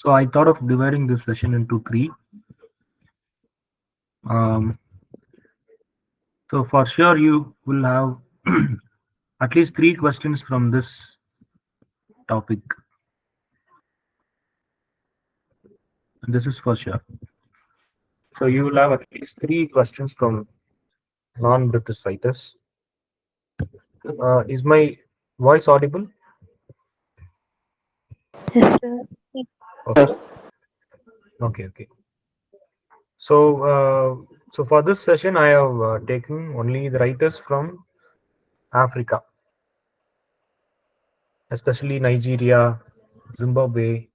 So I thought of dividing this session into three. Um, so for sure you will have at least three questions from this topic. And this is for sure. So you will have at least three questions from non-British writers. Is my voice audible? Yes, sir. Okay. Okay. So, so for this session, I have taken only the writers from Africa, especially Nigeria, Zimbabwe,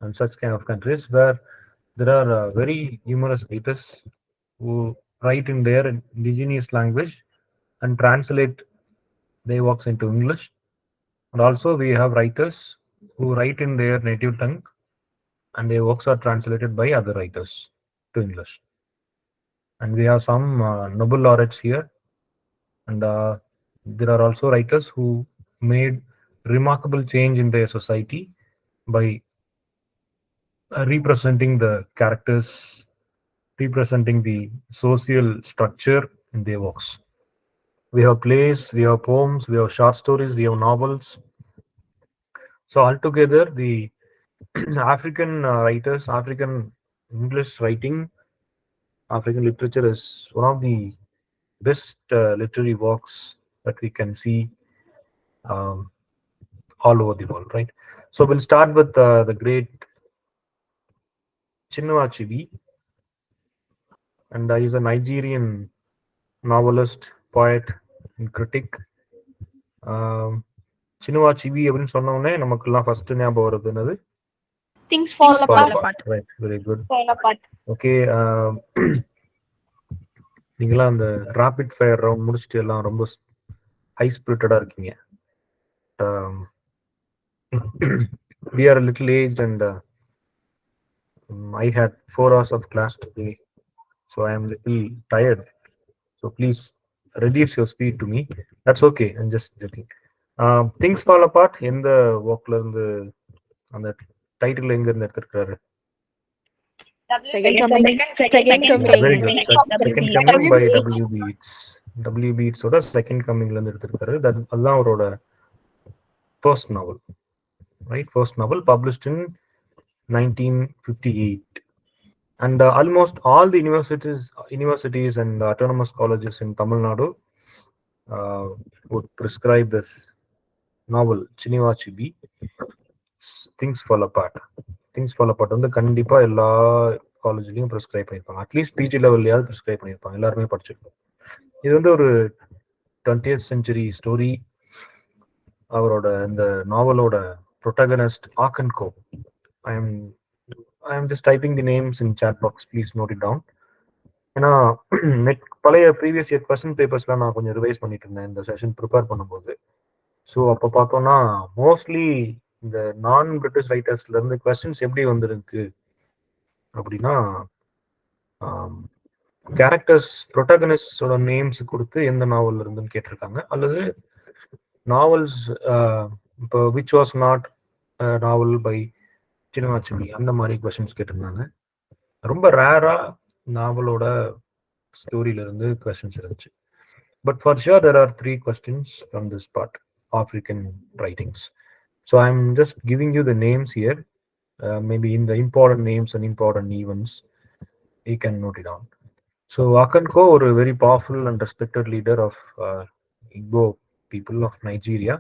and such kind of countries where there are very numerous writers who write in their indigenous language and translate their works into English. And also, we have writers who write in their native tongue and their works are translated by other writers to English. And we have some Nobel laureates here, and there are also writers who made remarkable change in their society by representing the characters, representing the social structure in their works. We have plays, we have poems, we have short stories, we have novels. So altogether, the African writers, African English writing, African literature is one of the best literary works that we can see um, all over the world, right? So we'll start with the great Chinua Achebe, and he's a Nigerian novelist, poet, and critic. Chinua Achebe அப்படின்னு சொன்ன உடனே நமக்கெல்லாம் first ஞாபகம் வருது என்னது? Things fall Fall apart. apart. Right, very good. Fall apart. Okay, நீங்களாம் அந்த rapid fire round முடிச்சுட்டு எல்லாம் ரொம்ப ஹை ஸ்பிரிட்டடா இருக்கீங்க. We are a little aged and I had 4 hours of class today, so I am little tired. So please reduce your speed to me. That's okay. I'm just joking. Things fall apart. எந்த workல இருந்து அந்த title எங்க இருந்து எடுத்திருக்காரு? Second coming. Very good. Second coming by W.B. Yeats. W.B. Yeats ஓட second கமிங்ல இருந்து எடுத்திருக்காரு. அதுதான் அவரோட first novel, right? First novel published in 1958. And almost all the universities and autonomous colleges in Tamil Nadu would prescribe this novel, Chinua Achebe. Things Fall Apart. Things Fall Apart வந்து கண்டிப்பா எல்லா காலேஜ்லயும் prescribe பண்ணியிருப்பாங்க. At least PG லெவல்லையாவது prescribe பண்ணியிருப்பாங்க. எல்லாருமே படிச்சிருப்போம். இது வந்து ஒரு 20th century ஸ்டோரி. அவரோட இந்த நாவலோட protagonist ஆக்கன்கோ. I am just typing the names in chat box. Please note it down. ஏன்னா பழைய ப்ரீவியஸ் இயர் கொஸ்டின் பேப்பர்ஸ்லாம் நான் கொஞ்சம் ரிவைஸ் பண்ணிட்டு இருந்தேன் இந்த செஷன் ப்ரிப்பேர் பண்ணும்போது. ஸோ அப்போ பார்த்தோம்னா மோஸ்ட்லி இந்த நான் பிரிட்டிஷ் ரைட்டர்ஸ்ல இருந்து கொஸ்டின்ஸ் எப்படி வந்திருக்கு அப்படின்னா, கேரக்டர்ஸ் ப்ரொட்டகனிஸ்டோட நேம்ஸ் கொடுத்து எந்த நாவல் இருந்துன்னு கேட்டிருக்காங்க, அல்லது நாவல்ஸ் இப்போ which was not novel by Chinua Achebe அந்த மாதிரி கொஸ்டின்ஸ் கேட்டிருந்தாங்க. ரொம்ப ரேரா நாவலோட ஸ்டோரியில இருந்து கொஸ்டின்ஸ் இருந்துச்சு. But for sure there are 3 questions from this part, African writings. So I'm just giving you the names here, maybe in the important names and important events you can note it down. So Akanko, a very powerful and respected leader of Igbo people of Nigeria,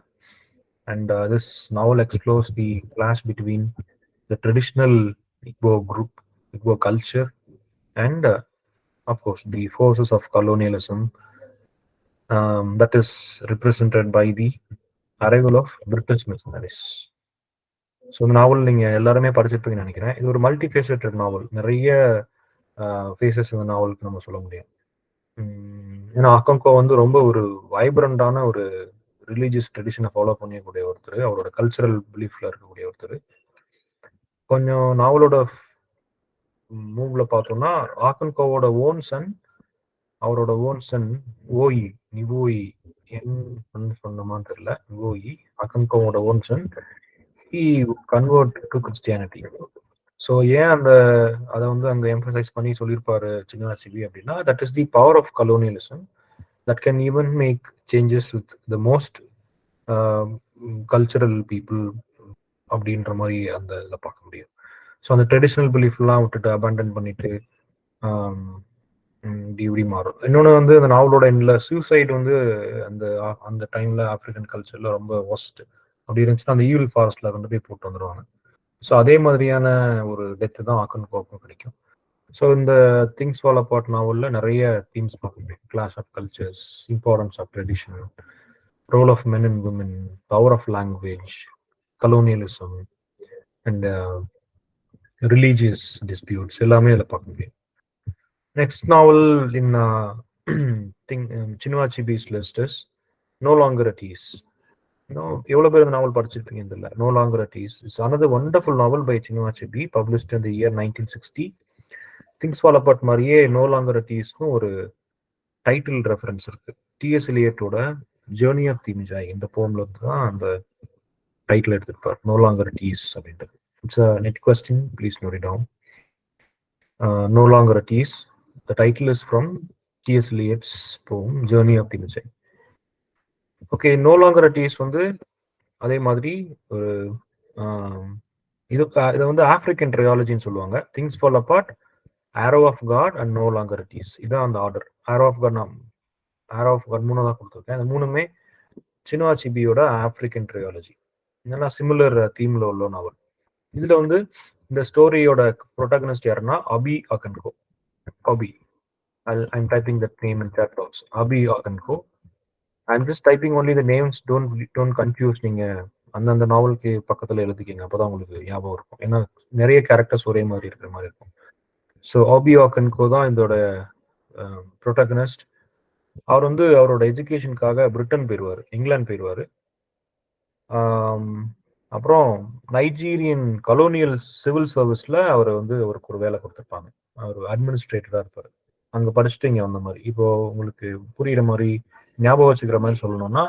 and this novel explores the clash between the traditional Igbo group, Igbo culture, and of course the forces of colonialism that is represented by the arrival of British missionaries. So இந்த நாவல் நீங்கள் எல்லாருமே படிச்சிருப்பீங்கன்னு நினைக்கிறேன். இது ஒரு multi faceted நாவல். நிறைய faces இந்த நாவலுக்கு நம்ம சொல்ல முடியும். ஏன்னா அக்கங்கோ வந்து ரொம்ப ஒரு வைப்ரண்டான ஒரு ரிலீஜியஸ் ட்ரெடிஷனை ஃபாலோ பண்ணக்கூடிய ஒருத்தர், அவரோட கல்ச்சரல் பிலீஃப்ல இருக்கக்கூடிய ஒருத்தர். கொஞ்சம் நாவலோட மூவ்ல பார்த்தோம்னா ஆக்கன்கோவோட ஓன் சன், அவரோட ஓன் சன் ஓயி நிவோயி என்ன சொன்னமான்னு தெரியல, நிவோயி அக்கன்கோவோட own son, he would convert to Christianity. So ஏன் அதை வந்து அங்க எம்பசைஸ் பண்ணி சொல்லியிருப்பாரு சின்ன அப்படின்னா, that is the power of colonialism that can even make changes with the most cultural people அப்படின்ற மாதிரி அந்த இதில் பார்க்க முடியும். ஸோ அந்த ட்ரெடிஷ்னல் பிலீஃப்லாம் விட்டுட்டு அபேண்டன் பண்ணிட்டு இப்படி மாறும். இன்னொன்று வந்து அந்த நாவலோட எண்ணில் சூசைட் வந்து அந்த அந்த டைம்ல ஆப்பிரிக்கன் கல்ச்சர்ல ரொம்ப ஒஸ்ட் அப்படி இருந்துச்சுன்னா அந்த ஈவில் ஃபாரஸ்ட்ல கொண்டு போய் போட்டு வந்துடுவாங்க. ஸோ அதே மாதிரியான ஒரு டெத்து தான் ஆக்கன் கோப்பும் கிடைக்கும். ஸோ இந்த திங்ஸ் ஃபால் அபார்ட் நாவலில் நிறைய தீம்ஸ் பார்க்க முடியும். Clash of cultures, importance of tradition, role of men and women, power of language, colonialism and religious disputes எல்லாமே இதில் பார்க்க முடியும். Next novel in Chinua Achebe's list is No Longer at Ease. எவ்வளவு பேர் இந்த நாவல் படிச்சிருப்பீங்க தெரியல. No Longer at Ease is another wonderful novel by Chinua Achebe, published in the year 1960. Things fall Apart மாதிரியே No Longer at Ease-க்கும் ஒரு title reference இருக்கு. TS எலியட்டோட ஜேர்னி ஆஃப் தி மிஜாய் இந்த போம்ல இருந்து தான் அந்த டைட்டில் எடுத்திருப்பார், No Longer at Ease அப்படின்ட்டு. It's a net question, please note it down. No Longer at Ease. The title is from T.S. Eliot's poem Journey of the Magi. Okay, No Longer at Ease வந்து அதே மாதிரி ஒரு இதை வந்து African ட்ரையாலஜின்னு சொல்லுவாங்க. Things fall apart, arrow of God and No Longer at Ease. இதான் அந்த ஆர்டர். ஆரோ ஆஃப் காட் மூணு தான் கொடுத்துருக்கேன். அந்த மூணுமே சின்வா அச்செபியோட ஆப்பிரிக்கன் ட்ரையாலஜி. இதெல்லாம் சிமிலர் தீம்ல உள்ள நாவல். இதுல வந்து இந்த ஸ்டோரியோட ப்ரோட்டாகனிஸ்ட் யாருன்னா அபி அகன்கோ. Abi. I'm typing that name in chat box. Abi Aganko. I'm just typing only the names. Don't confuse. நீங்க அந்த நாவலுக்கு பக்கத்துல எழுதிக்கிங்க, அப்பதான் உங்களுக்கு ஞாபகம் இருக்கும். ஏன்னா நிறைய கேரக்டர்ஸ் ஒரே மாதிரி இருக்கிற மாதிரி இருக்கும். ஸோ ஆபி ஆக்கன்கோ தான் இதோட ப்ரோட்டாகனிஸ்ட். அவர் வந்து அவரோட எஜுகேஷனுக்காக பிரிட்டன் போயிடுவார், இங்கிலாந்து போயிடுவார். அப்புறம் நைஜீரியன் கலோனியல் சிவில் சர்வீஸ்ல அவர் வந்து அவருக்கு ஒரு வேலை கொடுத்துருப்பாங்க. அவர் அட்மினிஸ்ட்ரேட்டரா இருப்பார். அங்க படிச்சுட்டு இங்க வந்த மாதிரி. இப்போ உங்களுக்கு புரியுற மாதிரி ஞாபகம் வச்சுக்கிற மாதிரி சொல்லணும்னா,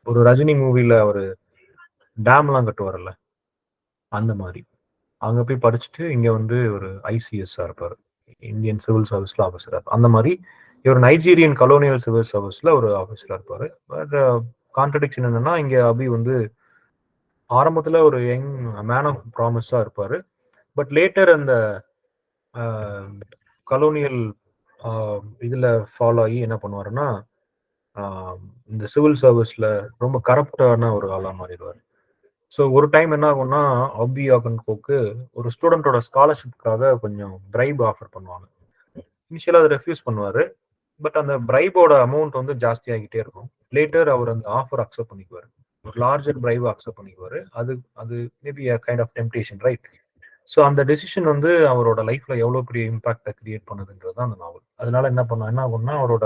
ஒரு ரஜினி மூவில ஒரு டேம்லாம் கட்டுவார்ல, அந்த மாதிரி அங்க போய் படிச்சுட்டு இங்க வந்து ஒரு ஐசிஎஸ்ஆ இருப்பார், இந்தியன் சிவில் சர்வீஸ்ல ஆஃபீஸரா. அந்த மாதிரி இவர் நைஜீரியன் கலோனியல் சிவில் சர்வீஸ்ல ஒரு ஆஃபீஸரா இருப்பாரு. பட் கான்ட்ரடிக்ஷன் என்னன்னா, இங்க அபி வந்து ஆரம்பத்துல ஒரு யங் மேன் ஆஃப் ப்ராமிஸா இருப்பாரு. பட் லேட்டர் அந்த கலோனியல் இதுல ஃபாலோ ஆகி என்ன பண்ணுவாருன்னா, இந்த சிவில் சர்வீஸ்ல ரொம்ப கரப்டான ஒரு ஆளா மாறிடுவார். ஸோ ஒரு டைம் என்ன ஆகும்னா, அபி ஆகன்கோக்கு ஒரு ஸ்டூடெண்டோட ஸ்காலர்ஷிப்காக கொஞ்சம் பிரைப் ஆஃபர் பண்ணுவாங்க. இனிஷியலாக அதை ரெஃப்யூஸ் பண்ணுவாரு. பட் அந்த பிரைபோட அமௌண்ட் வந்து ஜாஸ்தி ஆகிட்டே இருக்கும். லேட்டர் அவர் அந்த ஆஃபர் அக்செப்ட் பண்ணிக்குவார், ஒரு லார்ஜர் பிரைப் அக்செப்ட் பண்ணிக்குவாரு. அது maybe a kind of temptation, right? So அந்த டெசிஷன் வந்து அவரோட லைஃப்ல எவ்வளோ பெரிய இம்பாக்டை கிரியேட் பண்ணுதுன்றது தான் அந்த நாவல். அதனால என்ன ஆகும்னா, அவரோட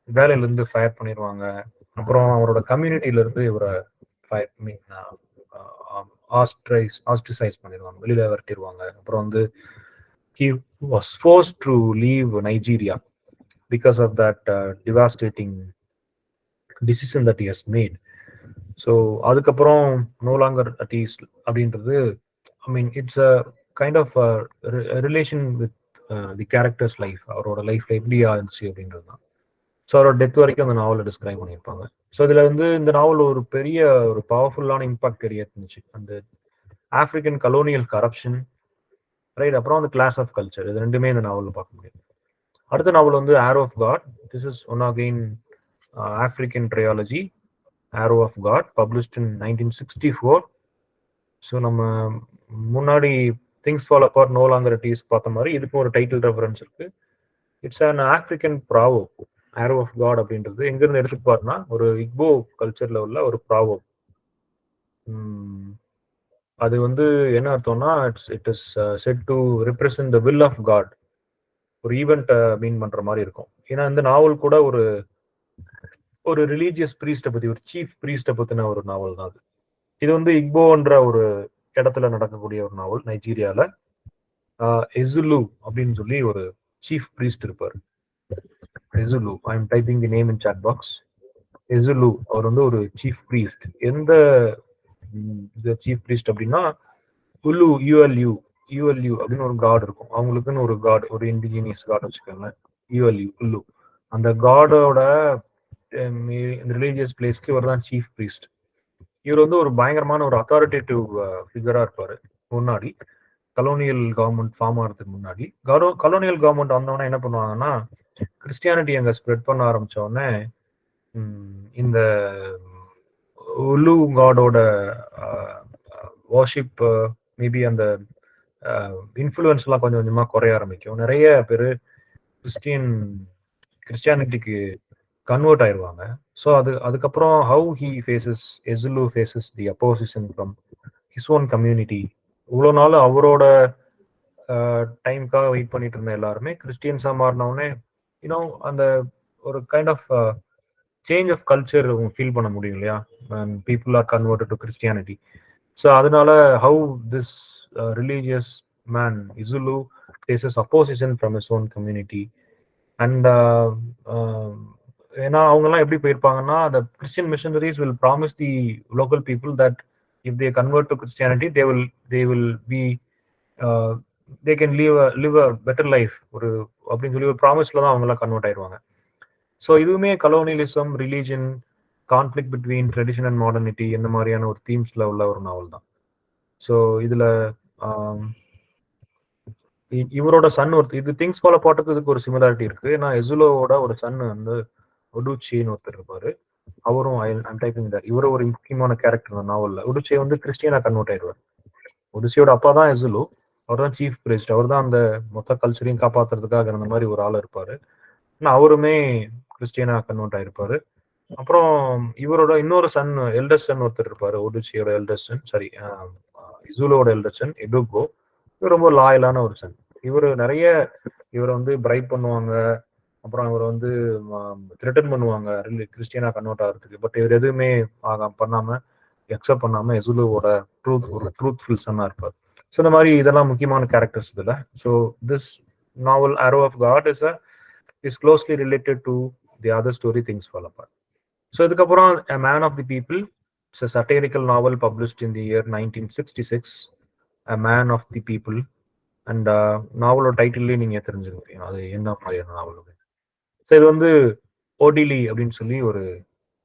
வேலையில இருந்து ஃபயர் பண்ணிடுவாங்க. அப்புறம் அவரோட கம்யூனிட்டியில இருந்து இவரை ஆஸ்ட்ரிசைஸ் பண்ணிடுவாங்க, வெளியில விரட்டிடுவாங்க. அப்புறம் வந்து he was forced to leave Nigeria because of that devastating decision that he has made. So அதுக்கப்புறம் No Longer at Ease அப்படின்றது, I mean it's a kind of relation with the characters life. அவரோட லைஃப்ல எப்படி ஆச்சு அப்படின்றது தான். So அவரோட death வரைக்கும் அந்த நாவலை டிஸ்கிரைப் பண்ணியிருப்பாங்க. ஸோ இதுல வந்து இந்த நாவல் ஒரு பெரிய ஒரு பவர்ஃபுல்லான இம்பாக்ட் கிரியேட் பண்ணுச்சு. அந்த ஆப்பிரிக்கன் கலோனியல் கரப்ஷன், ரைட், அப்புறம் அந்த கிளாஸ் ஆஃப் கல்ச்சர், இது ரெண்டுமே இந்த நாவலில் பார்க்க முடியும். அடுத்த நாவல் வந்து Arrow of God. This is one again African trilogy, Arrow of God, published in 1964. So நம்ம முன்னாடி Things fall Apart, No Longer at Ease பார்த்த மாதிரி இதுக்கும் ஒரு டைட்டில் ரெஃபரன்ஸ் இருக்கு. It's an African proverb. Arrow of God அப்படின்றது எங்கிருந்து எடுத்துப்பாருன்னா, ஒரு இக்போ கல்ச்சர்ல உள்ள ஒரு ப்ராவோ. அது வந்து என்ன அர்த்தம்னா, it is set to represent the will of God. ஒரு ஈவெண்ட் மீன் பண்ற மாதிரி இருக்கும். ஏன்னா இந்த நாவல் கூட ஒரு ரிலீஜியஸ் ப்ரீஸ்ட்டை பத்தி, ஒரு சீஃப் ப்ரீஸ்ட்டை பத்தின ஒரு நாவல் தான் அது. இது வந்து இக்போன்ற ஒரு இடத்துல நடக்கக்கூடிய ஒரு நாவல், நைஜீரியால. எசுலு அப்படின்னு சொல்லி ஒரு சீஃப் ப்ரீஸ்ட் இருப்பார். Ezeulu, I am typing the name in chat box. Ezeulu அவர் வந்து ஒரு சீஃப் ப்ரீஸ்ட். எந்த சீஃப் ப்ரீஸ்ட் அப்படின்னா, உல்லு யூஎல்யூ அப்படின்னு ஒரு காட் இருக்கும். அவங்களுக்குன்னு ஒரு காட், ஒரு இண்டிஜினியஸ் காட் வச்சுக்கோங்க. யூஎல்யூ உல்லு. அந்த காடோட இந்த ரிலீஜியஸ் பிளேஸ்க்கு இவர் தான் சீஃப் பிரீஸ்ட். இவர் வந்து ஒரு பயங்கரமான ஒரு அத்தாரிட்டேட்டிவ் ஃபிகரா இருப்பாரு. முன்னாடி கலோனியல் கவர்மெண்ட் ஃபார்ம் ஆகிறதுக்கு முன்னாடி கலோனியல் கவர்மெண்ட் வந்தவொடனே என்ன பண்ணுவாங்கன்னா, கிறிஸ்டியானிட்டி அங்கே ஸ்ப்ரெட் பண்ண ஆரம்பிச்ச உடனே இந்த உல்லு காடோட வார்ஷிப் மேபி அந்த இன்ஃப்ளூயன்ஸ்லாம் கொஞ்சம் கொஞ்சமா குறைய ஆரம்பிக்கும். நிறைய பேர் கிறிஸ்டியானிட்டிக்கு கன்வெர்ட் ஆயிடுவாங்க. ஸோ அதுக்கப்புறம் how he faces Ezeulu faces the opposition from his own community. இவ்வளோ நாள் அவரோட டைமுக்காக வெயிட் பண்ணிட்டு இருந்த எல்லாருமே கிறிஸ்டியன்ஸாக மாறினவுடனே இன்னும் அந்த ஒரு kind of change of culture feel பண்ண முடியும் இல்லையா, people are converted to Christianity. So அதனால how this religious man Ezeulu faces opposition from his own community. And ஏன்னா அவங்கெல்லாம் எப்படி போயிருப்பாங்கன்னா, the Christian missionaries will promise the local people that if they convert to Christianity, they will be they can live a better life ஒரு அப்படின்னு சொல்லி ஒரு ப்ராமிஸ்ல தான் அவங்கெல்லாம் convert ஆயிடுவாங்க. ஸோ இதுவுமே colonialism, religion, conflict between tradition and modernity இந்த மாதிரியான ஒரு தீம்ஸ்ல உள்ள ஒரு நாவல் தான். ஸோ இதுல இவரோட சன் இது திங்ஸ் ஃபாலோ பாட்டுக்கு இதுக்கு ஒரு சிமிலாரிட்டி இருக்கு. ஏன்னா எசுலோவோட ஒரு சன் வந்து ஒடுச்சின்னு ஒருத்தர் இருப்பாரு. அவரும் டைப்பிங் இவரும் ஒரு முக்கியமான கேரக்டர் இந்த நாவல்ல. ஒடுச்சே வந்து கிறிஸ்டியனா கன்வெர்ட் ஆயிடுவார். ஒடுச்சியோட அப்பா தான் எசுலு. அவர் தான் சீஃப் பிரீஸ்ட். அவர் தான் அந்த மொத்த கல்ச்சரையும் காப்பாத்துறதுக்காக அந்த மாதிரி ஒரு ஆள் இருப்பாரு. ஆனா அவருமே கிறிஸ்டியனா கன்வெர்ட் ஆயிருப்பாரு. அப்புறம் இவரோட இன்னொரு சன், எல்டஸ்ட் சன் ஒருத்தர் இருப்பாரு. ஒடுச்சியோட எல்டஸ்ட் சன், சாரி இசுலோட எல்டஸ்ட் சன் எடுகோ. இவர் ரொம்ப லாயலான ஒரு சன். இவரை வந்து பிரைப் பண்ணுவாங்க. அப்புறம் இவர் வந்து த்ரெட்டன் பண்ணுவாங்க கிறிஸ்டியனா கன்வெர்ட் ஆகிறதுக்கு. பட் இவர் எதுவுமே பண்ணாம அக்செப்ட் பண்ணாம எசுலோவோட ஒரு ட்ரூத்ஃபுல் சன்னா இருப்பார். ஸோ இந்த மாதிரி இதெல்லாம் முக்கியமான கேரக்டர்ஸ் இதுல. So this novel arrow of God is closely related to the other story things fall apart. So இதுக்கப்புறம் A Man of the People, it's a satirical novel published in the year 1966. A Man of the People. And நாவலோட டைட்டில்லே நீங்க தெரிஞ்சுக்கணும் அது என்ன மாதிரியான நாவல். So இது வந்து ஓடிலி அப்படின்னு சொல்லி ஒரு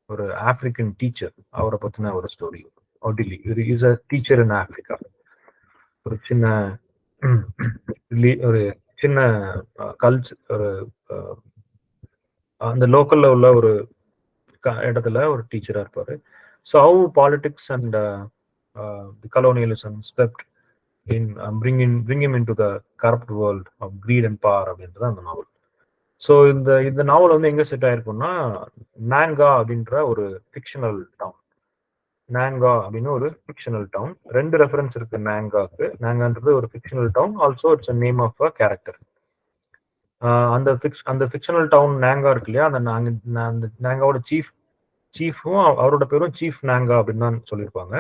ஒரு ஆப்பிரிக்கன் டீச்சர், அவரை பத்தின ஒரு story. Odili is a teacher in Africa. ஒரு சின்ன ஒரு சின்ன கல்ச்சர், ஒரு அந்த லோக்கல்ல உள்ள ஒரு இடத்துல ஒரு டீச்சரா இருப்பாரு. So how politics and the colonialism swept in bring him into the corrupt world of greed and power அப்படின்றது அந்த நாவல். ஸோ இந்த நாவல் வந்து எங்க செட் ஆயிருக்கும்னா, நாங்கா அப்படின்ற ஒரு ஃபிக்ஷனல் டவுன். நாங்கா அப்படின்னு ஒரு ஃபிக்ஷனல் டவுன். 2 ரெஃபரன்ஸ் இருக்கு நாங்காக்கு. நாங்கான்றது ஒரு fictional town, also it's a name of a character. அந்த ஃபிக்ஷனல் டவுன் நாங்கா இருக்கு இல்லையா, அந்த நாங்காவோட சீஃபும் அவரோட பேரும் சீஃப் நாங்கா அப்படின்னு தான் சொல்லியிருப்பாங்க.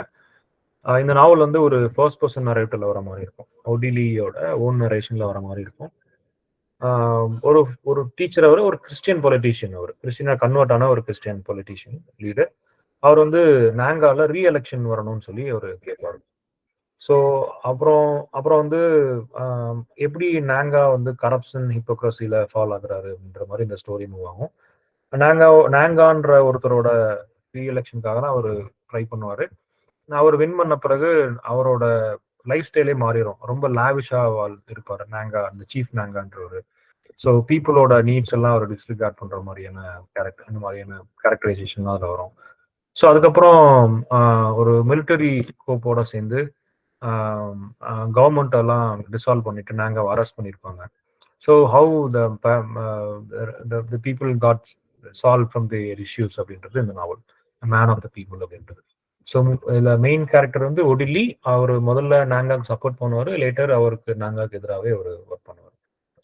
இந்த நாவல் வந்து ஒரு ஃபர்ஸ்ட் பர்சன் நரேட்டிவ்ல வர மாதிரி இருக்கும். ஒடிலியோட ஓன் நரேஷன்ல வர மாதிரி இருக்கும். ஒரு ஒரு டீச்சர், அவர் ஒரு கிறிஸ்டியன் பொலிட்டீஷியன். அவர் கிறிஸ்டியனா கன்வெர்ட் ஆன ஒரு கிறிஸ்டியன் பொலிட்டீஷியன் லீடர். அவர் வந்து நாங்கால ரீஎலெக்ஷன் வரணும்னு சொல்லி அவர் கேட்பாரு. ஸோ அப்புறம் வந்து எப்படி நாங்கா வந்து கரப்ஷன், ஹிப்போக்ரஸில ஃபால் ஆகுறாரு அப்படின்ற மாதிரி இந்த ஸ்டோரி மூவ் ஆகும். நாங்கான்ற ஒருத்தரோட ரீஎலெக்ஷனுக்காக தான் அவர் ட்ரை பண்ணுவாரு. அவர் வின் பண்ண பிறகு அவரோட லைஃப் ஸ்டைலே மாறிடும். ரொம்ப லாவிஷா இருப்பாரு நாங்கா, அந்த சீஃப் நாங்கான்றவர். ஸோ பீப்புளோட நீட்ஸ் எல்லாம் அவர் டிஸ்ரிகார்ட் பண்ற மாதிரியான கேரக்டர், இந்த மாதிரியான கேரக்டரைசேஷன் தான் அதில் வரும். ஸோ அதுக்கப்புறம் ஒரு மிலிட்டரி கோப்போட சேர்ந்து கவர்மெண்ட் எல்லாம் டிசால்வ் பண்ணிட்டு நாங்கள் அரெஸ்ட் பண்ணியிருப்பாங்க. So how the people got solve from the issues அப்படின்றது இந்த novel man of the people அப்படின்றது. ஸோ இதுல மெயின் கேரக்டர் வந்து ஒடிலி. அவர் முதல்ல நாங்காக்கு சப்போர்ட் பண்ணுவார், லேட்டர் அவருக்கு நாங்காக்கு எதிராகவே அவர் ஒர்க் பண்ணுவார்.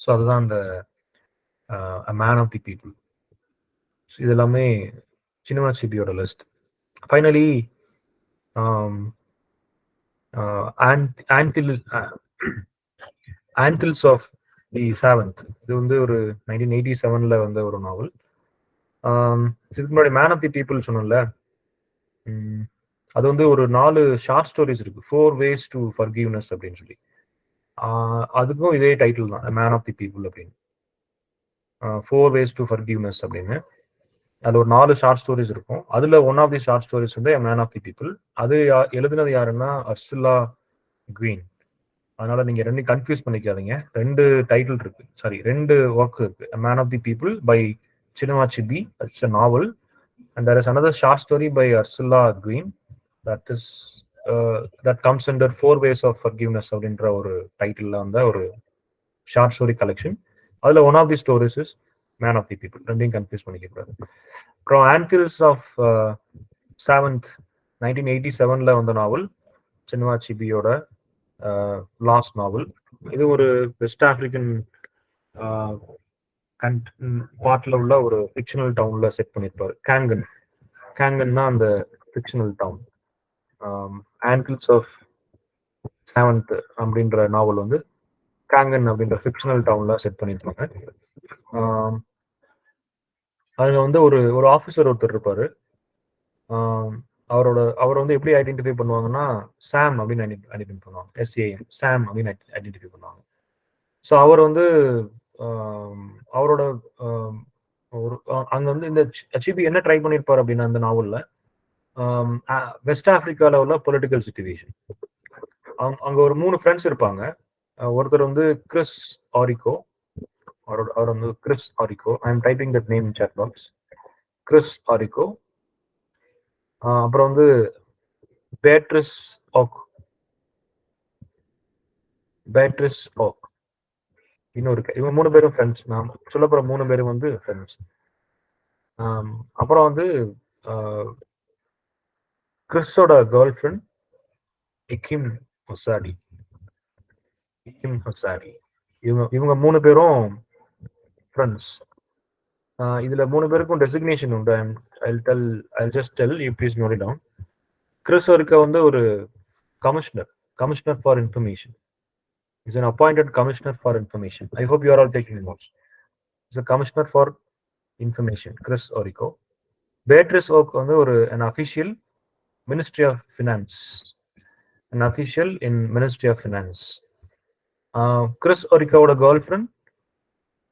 ஸோ அதுதான் அந்த மேன் ஆஃப் தி பீப்புள். இது எல்லாமே சினிமாசிபியோட list. Finally Anthills of the Savannah. இது வந்து ஒரு 1987 வந்த ஒரு நாவல். இதுக்கு முன்னாடி மேன் ஆஃப் தி பீப்புள் சொன்னோம்ல, அது வந்து ஒரு 4 ஷார்ட் ஸ்டோரிஸ் இருக்கு. 4 ways to forgiveness அப்படின்னு சொல்லி. அதுக்கும் இதே டைட்டில் தான், மேன் ஆஃப் தி பீப்புள் அப்படின்னு. 4 ways to forgiveness அப்படின்னு. அது ஒரு 4 ஷார்ட் ஸ்டோரிஸ் இருக்கும். அதுல one of the short stories வந்து மேன் ஆஃப் தி பீப்புள். அது எழுதுனது யாருன்னா அர்சுலா குயின். அதனால நீங்க ரெண்டையும் கன்ஃபியூஸ் பண்ணிக்காதீங்க. 2 டைட்டில் இருக்கு, சாரி 2 ஒர்க் இருக்கு. Man of the People by Chinua Achebe, it's a novel, and there is another short story by Ursula Green that is that comes under 4 ways of forgiveness அப்படின்ற ஒரு டைட்டில்ல வந்த ஒரு short story collection. அதுல one of the stories is man of the people. ரெண்டையும் confuse பண்ணிக்க கூடாது. அப்புறம் ஆன்டில்ஸ் ஆஃப் 7th 1987ல வந்த நாவல் சினுவா சிபியோட லாஸ்ட் நாவல். இது ஒரு வெஸ்ட் ஆப்பிரிக்கன் பார்ட்ல உள்ள ஒரு ஃபிக்ஷனல் டவுன்ல செட் பண்ணிருப்பாரு. கேங்கன் தான் அந்த ஃபிக்ஷனல் டவுன். ஆன்டில்ஸ் ஆஃப் 7th அப்படின்ற நாவல் வந்து கேங்கன் அப்படின்ற ஃபிக்ஷனல் டவுன்ல செட் பண்ணிருப்பாங்க. அதுல வந்து ஒரு ஆஃபீஸர் ஒருத்தர் இருப்பாரு. அவர் வந்து எப்படி ஐடென்டிஃபை பண்ணுவாங்கன்னா சாம் அப்படின்னு ஐடென்டிஃபை பண்ணுவாங்க. SAM சாம் அப்படின்னு ஐடென்டிஃபை பண்ணுவாங்க. ஸோ அவர் வந்து அவரோட ஒரு அங்க வந்து இந்த சிபி என்ன ட்ரை பண்ணியிருப்பார் அப்படின்னா அந்த நாவல்ல வெஸ்ட் ஆப்பிரிக்கால உள்ள பொலிட்டிக்கல் சிச்சுவேஷன். அங்க ஒரு 3 ஃப்ரெண்ட்ஸ் இருப்பாங்க. ஒருத்தர் வந்து கிறிஸ் ஆரிகோ. அவர் வந்து Chris Oriko. I am typing that name in chat box. Chris Oriko. அப்புறம் வந்து பேட்ரிஸ் ஓக். இன்னொரு இவங்க 3 பேரும் ஃப்ரெண்ட்ஸ். நான் சொல்ல போற 3 பேரும் வந்து ஃப்ரெண்ட்ஸ். அப்புறம் வந்து கிறிஸோட கேர்ள் ஃப்ரெண்ட் இக்கிம் ஹொசாடி. இவங்க 3 பேரும் ஃப்ரெண்ட்ஸ். இதுல 3 பேருக்கும் டெசிக்னேஷன் உண்டு. I'll just tell you, please note it down. Chris இருக்க வந்து ஒரு commissioner for information. Is an appointed commissioner for information. I hope you are all taking notes. Is a commissioner for information, Chris Orico. Beatrice Oak வந்து an official Ministry of Finance. An official in Ministry of Finance. Chris Oricoவோட girlfriend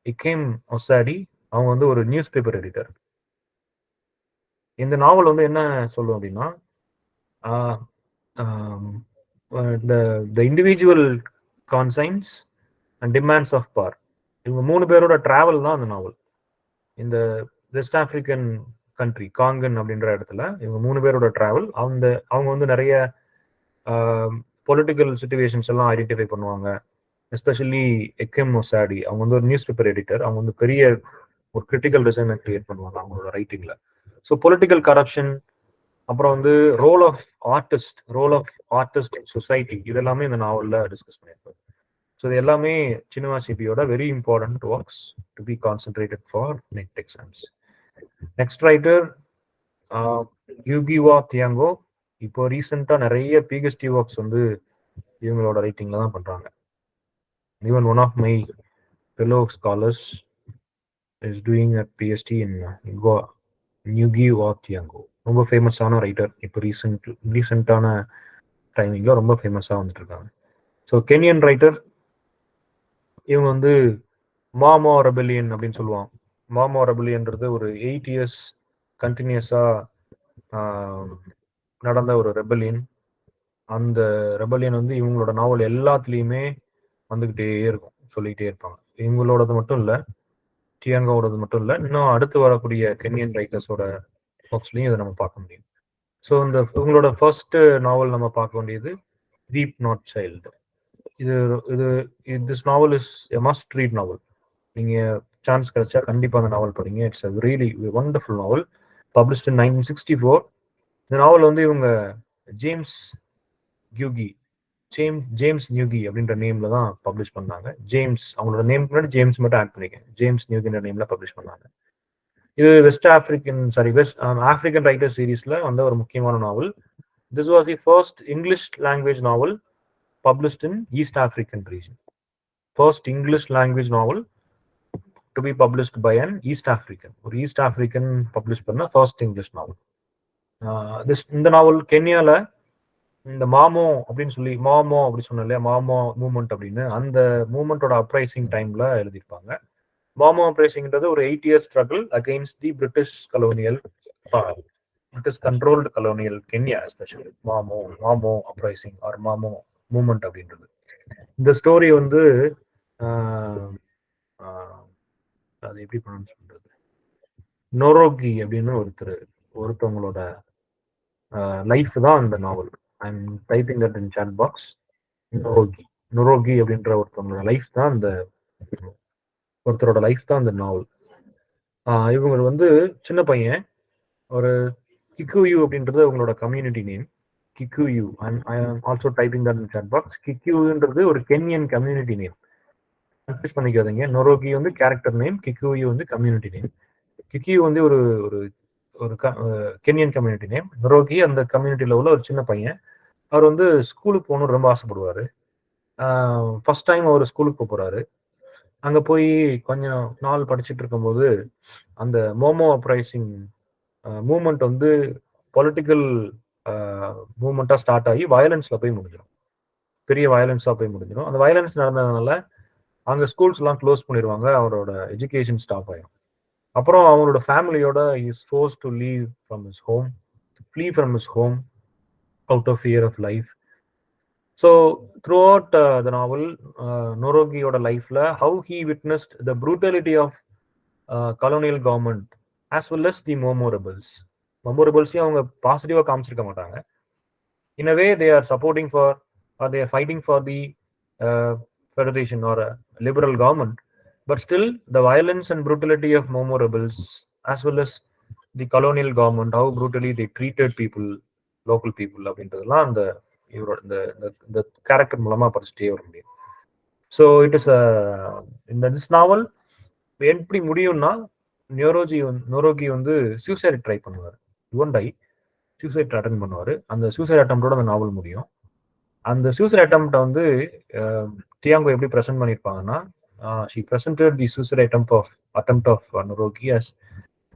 இக்கிம் ஒசாடி, அவங்க வந்து ஒரு news paper editor. இந்த நாவல் வந்து என்ன சொல்லும் அப்படின்னா the individual consigns and demands of power. இவங்க 3 பேரோட டிராவல் தான் அந்த நாவல். இந்த வெஸ்ட் ஆப்பிரிக்கன் கண்ட்ரி காங்கன் அப்படின்ற இடத்துல இவங்க 3 பேரோட டிராவல். அவங்க வந்து நிறைய பொலிட்டிக்கல் சிச்சுவேஷன்ஸ் எல்லாம் ஐடென்டிஃபை பண்ணுவாங்க. எஸ்பெஷலி எக்கிம் ஒசாடி, அவங்க வந்து ஒரு நியூஸ் பேப்பர் எடிட்டர். அவங்க வந்து பெரிய ஒரு கிரிட்டிக்கல் டிசைனை கிரியேட் பண்ணுவாங்க அவங்களோட ரைட்டிங்ல. ஸோ பொலிட்டிக்கல் கரப்ஷன், அப்புறம் வந்து role of artist in society, இதெல்லாமே இந்த நாவல்ல டிஸ்கஸ் பண்ணியிருப்பாரு. ஸோ இது எல்லாமே சினுவா சிபியோட very important works to be concentrated for NET exams. Next writer யூகிவா தியாங்கோ. இப்போ ரீசெண்டா நிறைய PhD ஒர்க்ஸ் வந்து இவங்களோட ரைட்டிங்ல தான் பண்றாங்க. Even one of my fellow scholars is doing a PhD in யூகிவா தியாங்கோ. ரொம்ப ஃபேமஸான ரைட்டர். இப்போ ரீசெண்டான டைமிங்ல ரொம்ப ஃபேமஸா வந்துட்டு இருக்காங்க. So Kenyan writer. இவங்க வந்து மாமோ ரெபெலியன் அப்படின்னு சொல்லுவாங்க. மாமோ ரெபெலியன்றது ஒரு 8 years கண்டினியூஸா நடந்த ஒரு ரெபெலியன். அந்த ரெபெலியன் வந்து இவங்களோட நாவல் எல்லாத்துலேயுமே வந்துகிட்டே இருக்கும், சொல்லிக்கிட்டே இருப்பாங்க. இவங்களோடது மட்டும் இல்லை, டியாங்கோடது மட்டும் இல்லை, இன்னும் அடுத்து வரக்கூடிய கென்யன் ரைட்டர்ஸோட ஒர்க்ஸ்லையும் இதை நம்ம பார்க்க முடியும். ஸோ இவங்களோட ஃபர்ஸ்ட் நாவல் நம்ம பார்க்க வேண்டியது Weep Not Child. This novel is a must read novel. நீங்க சான்ஸ் கிடைச்சா கண்டிப்பா அந்த நாவல் படிங்க. It's a really wonderful novel. Published in 1964. இந்த நாவல் வந்து இவங்க ஜேம்ஸ் நியூகி அப்படின்ற நேம்ல தான் பப்ளிஷ் பண்ணாங்க. ஜேம்ஸ், அவங்களோட நேம் முன்னாடி ஜேம்ஸ் மட்டும் ஆட் பண்ணிக்கேன். ஜேம்ஸ் நியூகின்ற நேம்ல பப்ளிஷ் பண்ணாங்க. இது ஆப்பிரிக்கன் ரைட்டர் சீரீஸ்ல வந்து ஒரு முக்கியமான novel. This was the first English language novel published in East African region. First English language novel to be published by an East African. Or East African published பண்ண first English novel. இந்த நாவல் கென்யால இந்த மாமோ அப்படின்னு சொல்லி மாமோ அப்படி சொன்ன இல்லையா, மாமோ moment அப்படின்னு, அந்த மூமெண்டோட அப்ரைசிங் டைம்ல எழுதியிருப்பாங்க. மாமோ அப்ரைசிங்ன்றது ஒரு 8 years struggle against the British colonial, British controlled colonial Kenya especially. Mau Mau Mau Mau uprising or Mau Mau movement அப்படின்றது. இந்த ஸ்டோரி வந்து அது எப்படி ப்ரொனவுன்ஸ் பண்றது, நொரோகி அப்படின்னு ஒருத்தவங்களோட லைஃப் தான் இந்த novel. I am typing that in chat box. Njoroge Njoroge அப்படின்ற ஒருத்தவங்களோட லைஃப் தான் இந்த நாவல். இவங்க வந்து சின்ன பையன், ஒரு கிக்குயூ அப்படின்றது அவங்களோட community name. Kikuyu, I am also typing that in chat box. கிக்குயூன்றது ஒரு கென்யன் கம்யூனிட்டி நேம், கன்ஃபியூஸ் பண்ணிக்காதீங்க. நொரோகி வந்து கேரக்டர் நேம், கிக்குயூ வந்து கம்யூனிட்டி நேம். கிக்கியூ வந்து ஒரு ஒரு ஒரு கென்யன் கம்யூனிட்டி நேம். நொரோகி அந்த கம்யூனிட்டியில் உள்ள ஒரு சின்ன பையன். அவர் வந்து ஸ்கூலுக்கு போகணும்னு ரொம்ப ஆசைப்படுவார். ஃபர்ஸ்ட் டைம் அவர் ஸ்கூலுக்கு போகிறாரு. அங்கே போய் கொஞ்சம் நாள் படிச்சுட்டு இருக்கும்போது அந்த மோமோ அப்ரைசிங் மூமெண்ட் வந்து பொலிட்டிக்கல் மூமெண்ட்டாக ஸ்டார்ட் ஆகி வயலன்ஸில் போய் முடிஞ்சிடும். பெரிய வயலன்ஸாக போய் முடிஞ்சிடும். அந்த வயலன்ஸ் நடந்ததுனால அங்கே ஸ்கூல்ஸ்லாம் க்ளோஸ் பண்ணிடுவாங்க, அவரோட எஜுகேஷன் ஸ்டாப் ஆயிடும். அப்புறம் அவனோட ஃபேமிலியோட is forced to leave from his home, flee from his home out of fear of life. So throughout the novel, நொரோகியோட லைஃப்ல how he witnessed the brutality of colonial government as well as the Mau Mau rebels. மோமோரபிள்ஸையும் அவங்க பாசிட்டிவாக காமிச்சிருக்க மாட்டாங்க. In a way they are supporting for or they are fighting for the federation or liberal government. But still, the violence and brutality of Momo rebels, as well as the colonial government, how brutally they treated people, local people, அப்படின்றதெல்லாம் அந்த இவரோட இந்த character மூலமா படிச்சுட்டே வர முடியும். So it is இந்த this நாவல் எப்படி முடியும்னா, நொரோகி வந்து சூசைட் ட்ரை பண்ணுவார். ஒன் டை சூசைட் அட்டன் பண்ணுவார். அந்த சூசைட் அட்டம்ப்டோட அந்த நாவல் முடியும். அந்த சூசைட் அட்டம்ப்டை வந்து டியாங்கோ எப்படி present பண்ணியிருப்பாங்கன்னா, she presented the suicide attempt of Norogi as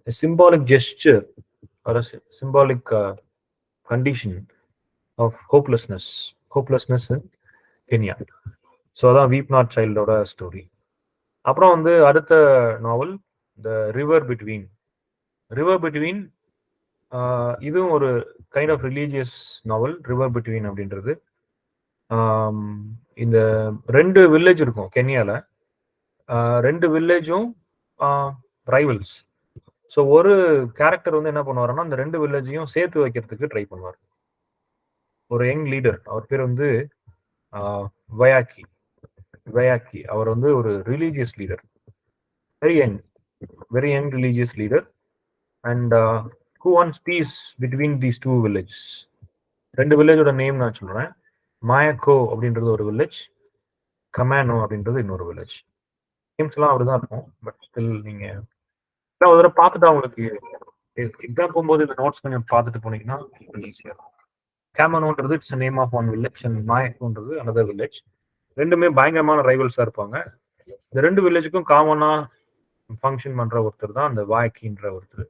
a symbolic gesture or a symbolic condition of hopelessness in Kenya. So அதான் வீப் நாட் சைல்டோட ஸ்டோரி. அப்புறம் வந்து அடுத்த நாவல் த ரிவர் பிட்வீன். இதுவும் ஒரு kind of religious novel. River between அப்படின்றது இந்த 2 village இருக்கும் கென்யால. 2 வில்லேஜும் ரைவல்ஸ். ஸோ ஒரு கேரக்டர் வந்து என்ன பண்ணுவாருன்னா, அந்த 2 வில்லேஜையும் சேர்த்து வைக்கிறதுக்கு ட்ரை பண்ணுவார். ஒரு யங் லீடர், அவர் பேர் வந்து வயாக்கி. அவர் வந்து ஒரு religious leader, very young religious leader. And who wants peace between these 2 villages. 2 வில்லேஜோட நேம் நான் சொல்றேன். மாயக்கோ அப்படின்றது ஒரு வில்லேஜ், கமானோ அப்படின்றது இன்னொரு வில்லேஜ். நேம்ஸ்லாம் அப்படிதான் இருக்கும். பட் ஸ்டில் நீங்க ஒரு தடவை பார்த்துட்டு அவங்களுக்கு எக்ஸாம் போகும்போது இந்த நோட்ஸ் கொஞ்சம் பார்த்துட்டு போனீங்கன்னா ஈஸியாக இருக்கும். கேமனோன்றது it's name of one village and மாயக்கோன்றது அனதர் வில்லேஜ். ரெண்டுமே பயங்கரமான ரைவல்ஸாக இருப்பாங்க. இந்த 2 வில்லேஜுக்கும் காமனாக ஃபங்க்ஷன் பண்ணுற ஒருத்தர் தான் அந்த வாய்க்கின்ற ஒருத்தர்.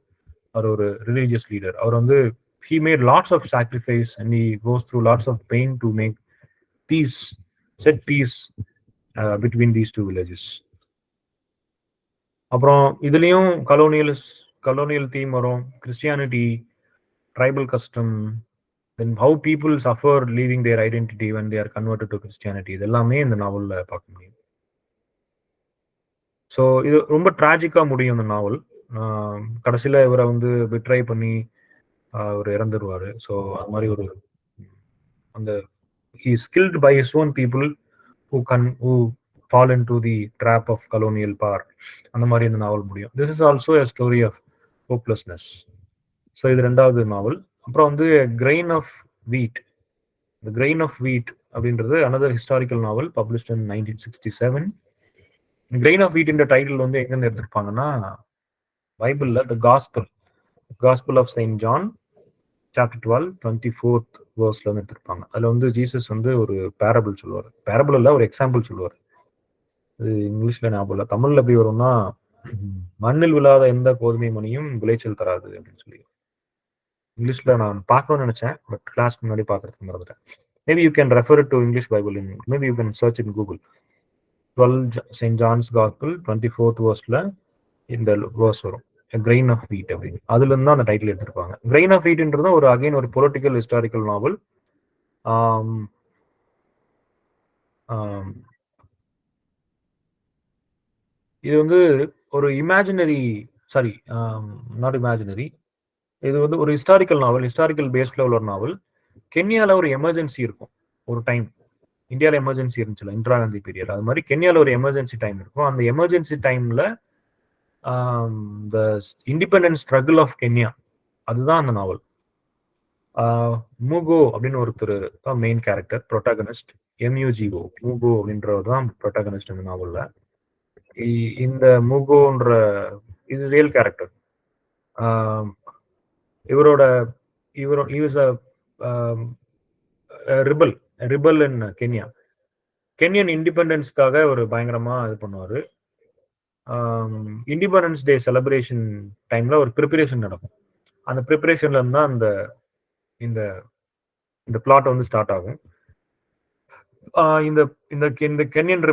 அவர் ஒரு ரிலீஜியஸ் லீடர். அவர் வந்து he made lots of sacrifice and he goes through lots of pain to make set peace between these 2 villages. அப்புறம் இதுலயும் கலோனியல் தீம் வரும், Christianity, tribal custom, then how people suffer leaving their identity when they are converted to Christianity. இது எல்லாமே இந்த நாவல்ல பார்க்க முடியும். So இது ரொம்ப டிராஜிக்கா முடியும் இந்த நாவல். கடைசியில இவரை வந்து பிட்ரை பண்ணி அவர் இறந்துருவாரு. ஸோ அது மாதிரி ஒரு அந்த he is killed by his own people who fall into the trap of colonial power. அந்த மாதிரி இந்த நாவல் முடியும். This is also a story of hopelessness. So இது 2வது நாவல். அப்புறம் வந்து grain of wheat. The Grain of Wheat அப்படின்றது another historical novel published in 1967. Grain of Wheat என்ற டைட்டில் வந்து எங்கேருந்து எடுத்திருப்பாங்கன்னா, பைபிள்ல the gospel of Saint John chapter 12 24th வேர்ஸ்ல வந்து எடுத்திருப்பாங்க. அதுல வந்து ஜீசஸ் வந்து ஒரு பேரபிள் சொல்லுவார். பேரபிள் இல்ல, ஒரு எக்ஸாம்பிள் சொல்லுவார். இது இங்கிலீஷ்ல ஞாபகம் இல்லை, தமிழ்ல எப்படி வரும்னா, மண்ணில் விழாத எந்த கோதுமை மணியும் விளைச்சல் தராது அப்படின்னு சொல்லி. இங்கிலீஷ்ல நான் பார்க்கணும்னு நினைச்சேன், பட் கிளாஸ் முன்னாடி பார்க்கறதுக்கு மறந்துட்டேன். Maybe you can refer to English Bible in maybe you can search in Google. 12 Saint John's gospel 24th verseல இந்த வேர்ஸ் வரும், கிரெயின் ஆஃப் வீட் அப்படின்னு. அதுல இருந்து தான் அந்த டைட்டில் எடுத்திருப்பாங்க. கிரெயின் ஆஃப் வீட்ன்றது ஒரு அகைன் ஒரு பொலிட்டிக்கல் ஹிஸ்டாரிக்கல் நாவல். இது வந்து ஒரு இமேஜினரி, சாரி நாட் இமேஜினரி, இது வந்து ஒரு ஹிஸ்டாரிக்கல் நாவல், ஹிஸ்டாரிக்கல் பேஸ்ட்ல உள்ள ஒரு நாவல். கென்யால ஒரு எமர்ஜென்சி இருக்கும் ஒரு டைம். இந்தியாவில் எமர்ஜென்சி இருந்துச்சுல, இந்திரா காந்தி பீரியட், அது மாதிரி கென்யால ஒரு எமர்ஜென்சி டைம் இருக்கும். அந்த எமர்ஜென்சி டைம்ல the independence struggle of Kenya, அதுதான் அந்த நாவல். மூகோ அப்படின்னு ஒருத்தர் தான் main character, protagonist. MUGO, Mugo அப்படின்றவர் தான் ப்ரொட்டாகனிஸ்ட் இந்த நாவல்ல. இந்த மூகோன்ற இது ரியல் கேரக்டர். இவரோட ரிபல் இன் கென்யா. கென்யன் இண்டிபெண்டன்ஸ்க்காக ஒரு பயங்கரமா இது பண்ணுவாரு. இண்டிபெண்டன்ஸ் டே செலிப்ரேஷன் டைம்ல ஒரு ப்ரிப்பரேஷன் நடக்கும். அந்த ப்ரிப்பரேஷன்ல இருந்தா அந்த இந்த இந்த பிளாட் வந்து ஸ்டார்ட் ஆகும். இந்த இந்த இந்த கென்யன்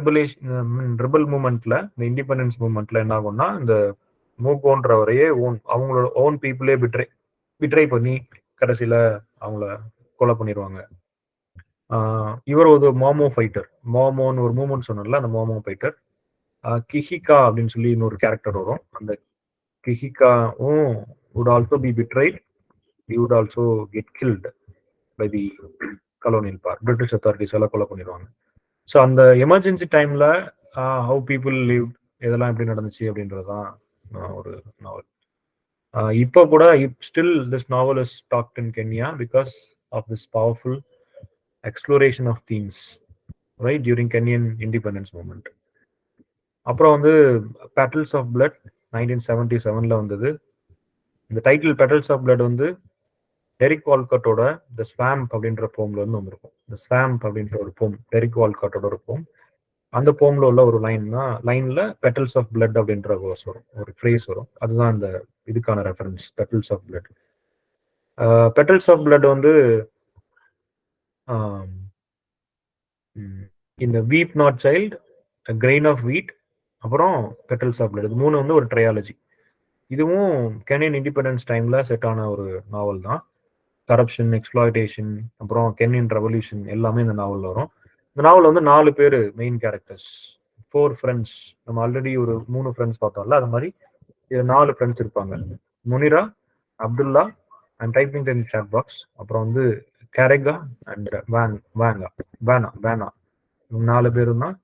ரிபல் மூமெண்ட்ல, இந்த இண்டிபெண்டன்ஸ் மூமெண்ட்ல என்ன ஆகும்னா, இந்த மூகோன்றவரையே அவங்களோட ஓன் பீப்புளே பிட்ரை பண்ணி கடைசியில அவங்கள கொலை பண்ணிடுவாங்க. இவர் ஒரு மோமோ ஃபைட்டர், மோமோன்னு ஒரு மூமெண்ட் சொன்னல, அந்த மோமோ ஃபைட்டர். கிஹிகா அப்படின்னு சொல்லி இன்னொரு கேரக்டர் வரும். அந்த கிஹிகாவும் would also be betrayed. He would also get killed by the colonial power. British authorities எல்லாம் கொலை பண்ணிடுவாங்க. ஸோ அந்த எமர்ஜென்சி டைம்ல ஹவு பீப்புள் லிவ், இதெல்லாம் எப்படி நடந்துச்சு அப்படின்றதுதான் ஒரு நாவல். இப்போ கூட still this novel is talked in Kenya because of this powerful exploration of themes right during Kenyan independence movement. அப்புறம் வந்து பெட்டல்ஸ் ஆஃப் பிளட் 1977ல வந்தது. இந்த டைட்டில் பெட்டல்ஸ் ஆஃப் பிளட் வந்து டெரிக் வால்கட்டோட த ஸ்வாம்ப் அப்படின்ற போம்ல இருந்து வந்திருக்கும். த ஸ்வாம்ப் அப்படின்ற ஒரு போம், டெரிக் வால்கட்டோட ஒரு போம். அந்த போம்ல உள்ள ஒரு லைன்ல பெட்டல்ஸ் ஆஃப் பிளட் அப்படின்ற வேர்ஸ் வரும், ஒரு ஃப்ரேஸ் வரும். அதுதான் இந்த இதுக்கான reference, Petals of Blood. Petals of blood வந்து இந்த Weep Not Child, Grain of Wheat, அப்புறம் பெட்டல்ஸ் ஆஃப் பிளட், இது மூணு வந்து ஒரு ட்ரையாலஜி. இதுவும் கென்யன் இண்டிபெண்டன்ஸ் டைம்ல செட் ஆன ஒரு நாவல் தான். கரப்ஷன், எக்ஸ்ப்ளாய்டேஷன், அப்புறம் கென்யன் ரெவல்யூஷன் எல்லாமே இந்த நாவல் வரும். இந்த நாவல் வந்து 4 பேர் மெயின் கேரக்டர்ஸ், 4 ஃப்ரெண்ட்ஸ். நம்ம ஆல்ரெடி ஒரு 3 ஃப்ரெண்ட்ஸ் பார்த்தோம்ல, அது மாதிரி இது 4 ஃப்ரெண்ட்ஸ் இருப்பாங்க. Munira, Abdulla and typing in chat box, அப்புறம் வந்து கேரகா அண்ட் வேனா. 4 பேரும் தான்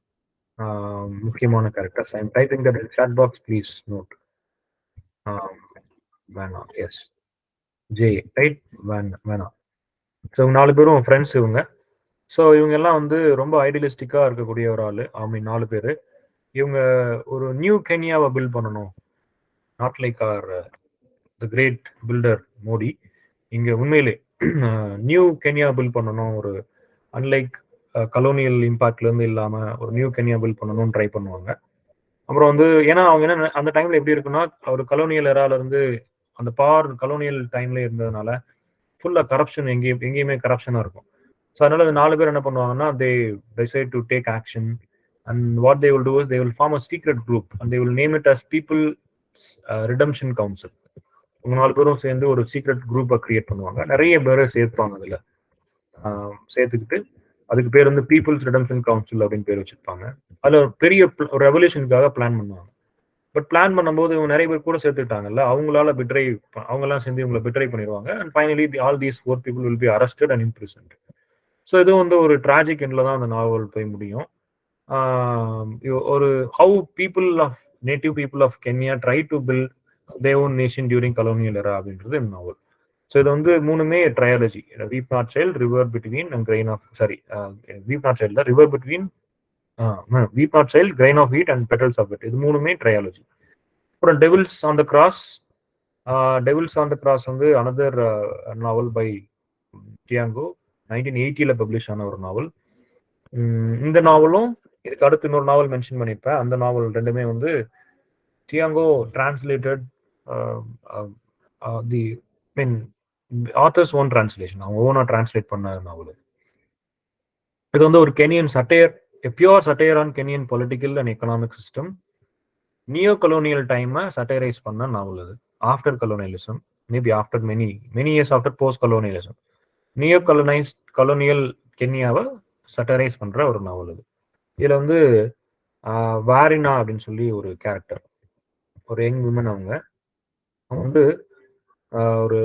முக்கியமான characters. I am typing that in chat box, please note. Wanja, yes, J right, Wanja. So இவங்க 4 பேரும் ஃப்ரெண்ட்ஸ் இவங்க. ஸோ இவங்க எல்லாம் வந்து ரொம்ப ஐடியலிஸ்டிக்கா இருக்கக்கூடிய ஒரு ஆளு. 4 பேர். இவங்க ஒரு நியூ கென்யாவை பில்ட் பண்ணணும், not like our the great builder Modi. இங்க உண்மையிலே நியூ கென்யா பில்ட் பண்ணணும், ஒரு அன்லைக் கலோனியல் இம்பாக்ட்ல இருந்து இல்லாம ஒரு நியூ கென்யா பில்ட் பண்ணணும்னு ட்ரை பண்ணுவாங்க. அப்புறம் வந்து ஏன்னா அவங்க என்ன அந்த டைம்ல எப்படி இருக்குன்னா, ஒரு கலோனியல் எரால இருந்து அந்த கலோனியல் டைம்ல இருந்ததுனால ஃபுல்லா கரப்ஷன், எங்கேயுமே கரப்ஷனா இருக்கும். ஸோ அதனால அந்த 4 பேர் என்ன பண்ணுவாங்கன்னா, they decide to take action and what they will do is they will form a secret group and they will name it as people redemption council. உங்க 4 பேரும் சேர்ந்து ஒரு சீக்ரெட் குரூப்பை கிரியேட் பண்ணுவாங்க. நிறைய பேரை சேர்ப்பாங்க. அதுல சேர்த்துக்கிட்டு அதுக்கு பேர் வந்து பீப்புள்ஸ் ரிடம்ஷன் கவுன்சில் அப்படின்னு பேர் வச்சிருப்பாங்க. அதுல ஒரு பெரிய ரெவல்யூஷனுக்காக பிளான் பண்ணுவாங்க. பட் பிளான் பண்ணும்போது இவங்க நிறைய பேர் கூட சேர்த்துக்கிட்டாங்கல்ல, அவங்க எல்லாம் சேர்ந்து இவங்களை பிட்ரை பண்ணிடுவாங்க. And finally all these 4 people will be arrested and imprisoned. So இது வந்து ஒரு டிராஜிக் எண்ட்ல தான் அந்த நாவல் போய் முடியும். ஒரு how native people of Kenya try to build their own nation during colonial era அப்படின்றது இந்த நாவல். ஸோ இது வந்து மூணுமே trilogy. Weep Not Child, River Between and Grain of Weep Not Child, River Between, Weep Not Child, Grain of Wheat and Petals of it, இது மூணுமே trilogy. அப்புறம் Devils on the Cross வந்து another novel by Thiong'o, 1980ல publish ஆன ஒரு நாவல். இந்த நாவலும் இதுக்கு அடுத்து இன்னொரு நாவல் மென்ஷன் பண்ணியிருப்பேன். அந்த நாவல் ரெண்டுமே வந்து Thiong'o translated the mean authors own translation, அவங்க ஓனா டிரான்ஸ்லேட் பண்ண நாவல். இது வந்து ஒரு Kenyan satire, pure satire on Kenyan political and economic system. Neo colonial டைமை சட்டைரைஸ் பண்ண நாவல் அது. After colonialism, maybe after many years after post colonialism, neo colonial கென்யாவை சட்டரைஸ் பண்ற ஒரு நாவல் அது. இதுல வந்து வாரினா அப்படின்னு சொல்லி ஒரு கேரக்டர், ஒரு யங் விமன். அவங்க வந்து ஒரு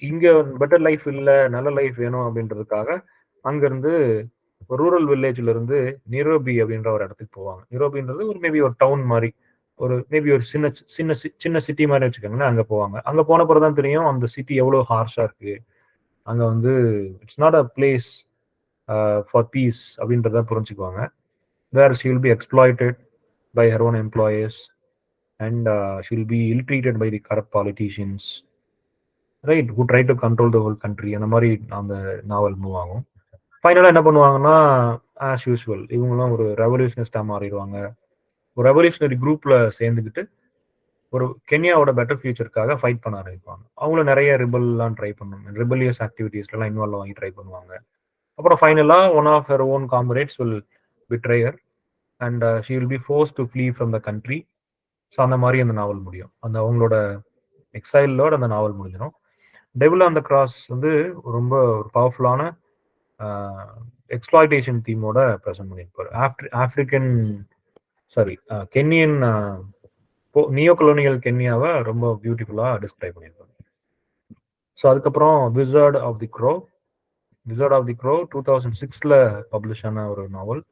இங்க பெட்டர் லைஃப் இல்லை, நல்ல லைஃப் வேணும் அப்படின்றதுக்காக அங்கிருந்து ரூரல் வில்லேஜ்ல இருந்து நிரோபி அப்படின்ற ஒரு இடத்துக்கு போவாங்க. நிரோபின்றது ஒரு மேபி ஒரு டவுன் மாதிரி, ஒரு மேபி ஒரு சின்ன சின்ன சின்ன சிட்டி மாதிரி வச்சுக்கோங்களேன். அங்க போவாங்க. அங்க போன பிறகு தான் தெரியும் அந்த சிட்டி எவ்வளவு ஹார்ஷா இருக்கு. அங்க வந்து it's not a place for peace அப்படின்றத புரிஞ்சுக்குவாங்க. Where she will be exploited by her own employers and she will be ill treated by the corrupt politicians, right, who try to control the whole country. அந்த மாதிரி அந்த நாவல் move ஆகும். ஃபைனலாக என்ன பண்ணுவாங்கன்னா, as usual இவங்கெல்லாம் ஒரு ரெவல்யூஷனிஸ்டாக மாறிடுவாங்க. ஒரு ரெவல்யூஷனரி குரூப்ல சேர்ந்துக்கிட்டு ஒரு கென்யாவோட பெட்டர் ஃபியூச்சருக்காக ஃபைட் பண்ண ஆரம்பிப்பாங்க. அவங்களும் நிறைய ரிபல்லாம் ட்ரை பண்ணுவாங்க, ரிபல்லியஸ் ஆக்டிவிட்டீஸ்லாம் இன்வால்வ் ஆகி ட்ரை பண்ணுவாங்க. அப்புறம் ஃபைனலாக one of her own comrades will betray her and she will be forced to flee from the country. So அந்த மாதிரி அந்த நாவல் முடியும். அந்த அவங்களோட எக்ஸைலோட அந்த நாவல் முடிஞ்சிடும். டெவில் ஆன் த கிராஸ் வந்து ரொம்ப ஒரு பவர்ஃபுல்லான எக்ஸ்ப்ளாய்டேஷன் தீமோட ப்ரெசென்ட் பண்ணியிருப்பாரு. ஆப்பிரிக்கன் கென்யன் நியோ கொலோனியல் கென்யாவை ரொம்ப பியூட்டிஃபுல்லா டிஸ்கிரைப் பண்ணியிருப்பாரு. ஸோ அதுக்கப்புறம் விசார்ட் ஆஃப் தி க்ரோ 2006ல பப்ளிஷ் ஆன ஒரு நாவல்.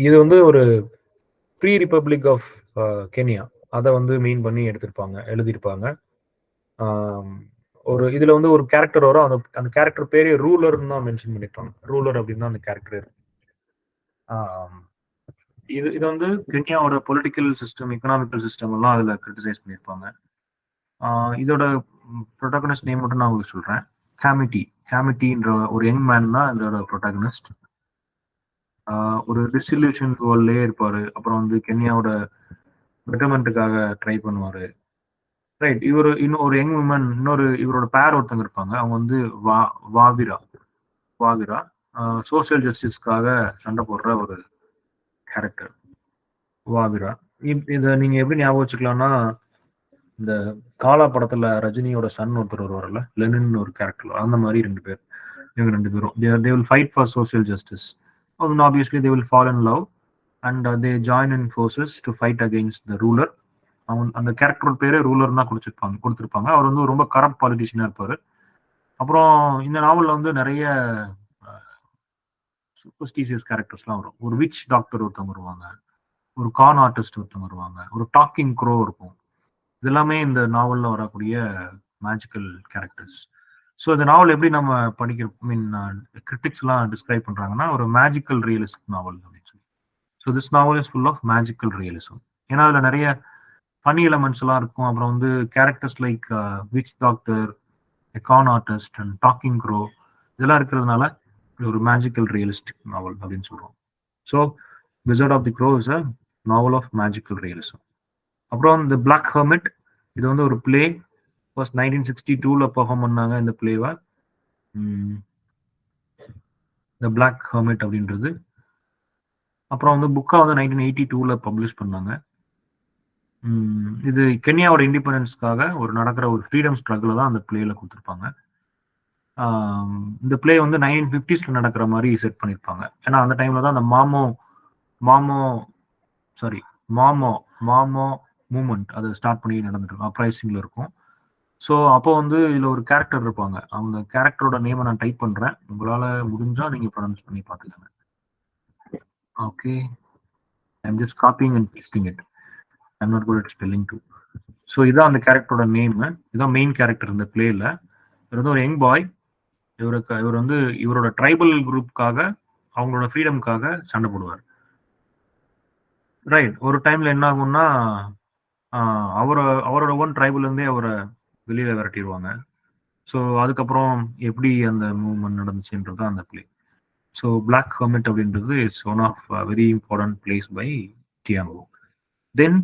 இது வந்து ஒரு ப்ரீ ரிப்பப்ளிக் ஆஃப் கென்யா அதை வந்து மீன் பண்ணி எழுதியிருப்பாங்க. ஒரு இதுல வந்து ஒரு கேரக்டர் வரும். அந்த கேரக்டர் பேரே ரூலர்னு தான் மென்ஷன் பண்ணிருப்பாங்க. ரூலர் அப்படின்னு அந்த கேரக்டர். இது வந்து கென்யாவோட பொலிட்டிக்கல் சிஸ்டம், எக்கனாமிக்கல் சிஸ்டம் எல்லாம் அதுல கிரிட்டிசைஸ் பண்ணியிருப்பாங்க. இதோட ப்ரொட்டாகனிஸ்ட் நேம் மட்டும் நான் உங்களுக்கு சொல்றேன். கேமிட்டின்ற ஒரு யங் மேன் தான் இதோட ப்ரொட்டாகனிஸ்ட். ஒரு டிஸ்இல்யூஷன் வேர்ல்ட்லயே இருப்பாரு. அப்புறம் வந்து கென்யாவோட பெட்டர்மெண்ட்டுக்காக ட்ரை பண்ணுவாரு. ரைட். இன்னும் ஒரு யங் உமன், இவரோட பேர் ஒருத்தங்க இருப்பாங்க. அவங்க வந்து வாவிரா சோசியல் ஜஸ்டிஸ்க்காக சண்டை போடுற ஒரு கேரக்டர் வாவிரா. இதை நீங்க எப்படி ஞாபகம் வச்சுக்கலாம்னா, இந்த காலா படத்துல ரஜினியோட சன் ஒருத்தர் வருவார்ல, லெனின் ஒரு கேரக்டர், அந்த மாதிரி இவங்க ரெண்டு பேரும் they will fight for social justice. And obviously they will fall in love and they join in forces to fight against the ruler. அந்த கேரக்டர் பேரு ரூலர் தான் கொடுத்திருப்பாங்க. அவர் வந்து ரொம்ப கரப்ட் பாலிட்டிஷியனா இருப்பாரு. அப்புறம் இந்த நாவல்ல வந்து நிறைய சூப்பர்ஸ்டிஷியஸ் கேரக்டர்ஸ்லாம் வரும். ஒரு விச் டாக்டர் ஒருத்தவங்க வருவாங்க, ஒரு கான் ஆர்டிஸ்ட் ஒருத்தவங்க வருவாங்க, ஒரு டாக்கிங் க்ரோ இருக்கும். இதெல்லாமே இந்த நாவல்ல வரக்கூடிய மேஜிக்கல் கேரக்டர்ஸ். ஸோ இந்த நாவல் எப்படி நம்ம கிரிட்டிக்ஸ் எல்லாம் டிஸ்கிரைப் பண்றாங்கன்னா, ஒரு மேஜிக்கல் ரியலிஸ்ட் நாவல் அப்படின்னு சொல்லி. So this novel is full of magical realism. ஏன்னா அதுல நிறைய ஃபனி எலமெண்ட்ஸ் எல்லாம் இருக்கும். அப்புறம் வந்து characters like witch doctor, con artist and talking crow இதெல்லாம் இருக்கிறதுனால ஒரு மேஜிக்கல் ரியலிஸ்டிக் நாவல் அப்படின்னு சொல்றோம். So wizard of the crow is a novel of magical realism. அப்புறம் இந்த பிளாக் ஹெர்மிட், இது வந்து ஒரு பிளே. ஃபர்ஸ்ட் 1962ல பெர்ஃபார்ம் பண்ணாங்க இந்த பிளேவை, த பிளாக் ஹெர்மிட் அப்படின்றது. அப்புறம் வந்து புக்கா வந்து 1982ல பப்ளிஷ் பண்ணாங்க. இது கென்யாவோட இண்டிபெண்டன்ஸ்க்காக நடக்கிற ஒரு ஃப்ரீடம் ஸ்ட்ரகிள் தான் அந்த பிளேல கொடுத்துருப்பாங்க. இந்த பிளே வந்து 1950ஸ்ல நடக்கிற மாதிரி செட் பண்ணியிருப்பாங்க. ஏன்னா அந்த டைம்ல தான் அந்த மாமோ மூமெண்ட் அது ஸ்டார்ட் பண்ணி நடந்துட்டு இருக்கும், அப்ரைசிங்ல இருக்கும். ஸோ அப்போ வந்து இதுல ஒரு கேரக்டர் இருப்பாங்க. அவங்க கேரக்டரோட நேமை நான் டைப் பண்றேன், உங்களால முடிஞ்சா நீங்க ப்ரொனவுன்ஸ் பண்ணி பார்த்துக்கோங்க. Okay, I'm just copying and pasting it. I'm not good at spelling too. So இதான் அந்த கேரக்டரோட நேம். இதான் மெயின் கேரக்டர் இந்த பிளேல. இவர் வந்து ஒரு யங் பாய். இவர் வந்து இவரோட ட்ரைபல் குரூப்காக, அவங்களோட ஃப்ரீடம்காக சண்டை போடுவார். ரைட். ஒரு டைம்ல என்ன ஆகும்னா, அவரோட ஒன் ட்ரைபல் இருந்தே அவரை வெளியில விரட்டிடுவாங்க. ஸோ அதுக்கப்புறம் எப்படி அந்த மூவ்மெண்ட் நடந்துச்சுன்றது அந்த பிளே. ஸோ பிளாக் ஹெர்மிட் அப்படின்றது it's one of very important plays by Thiong'o. Then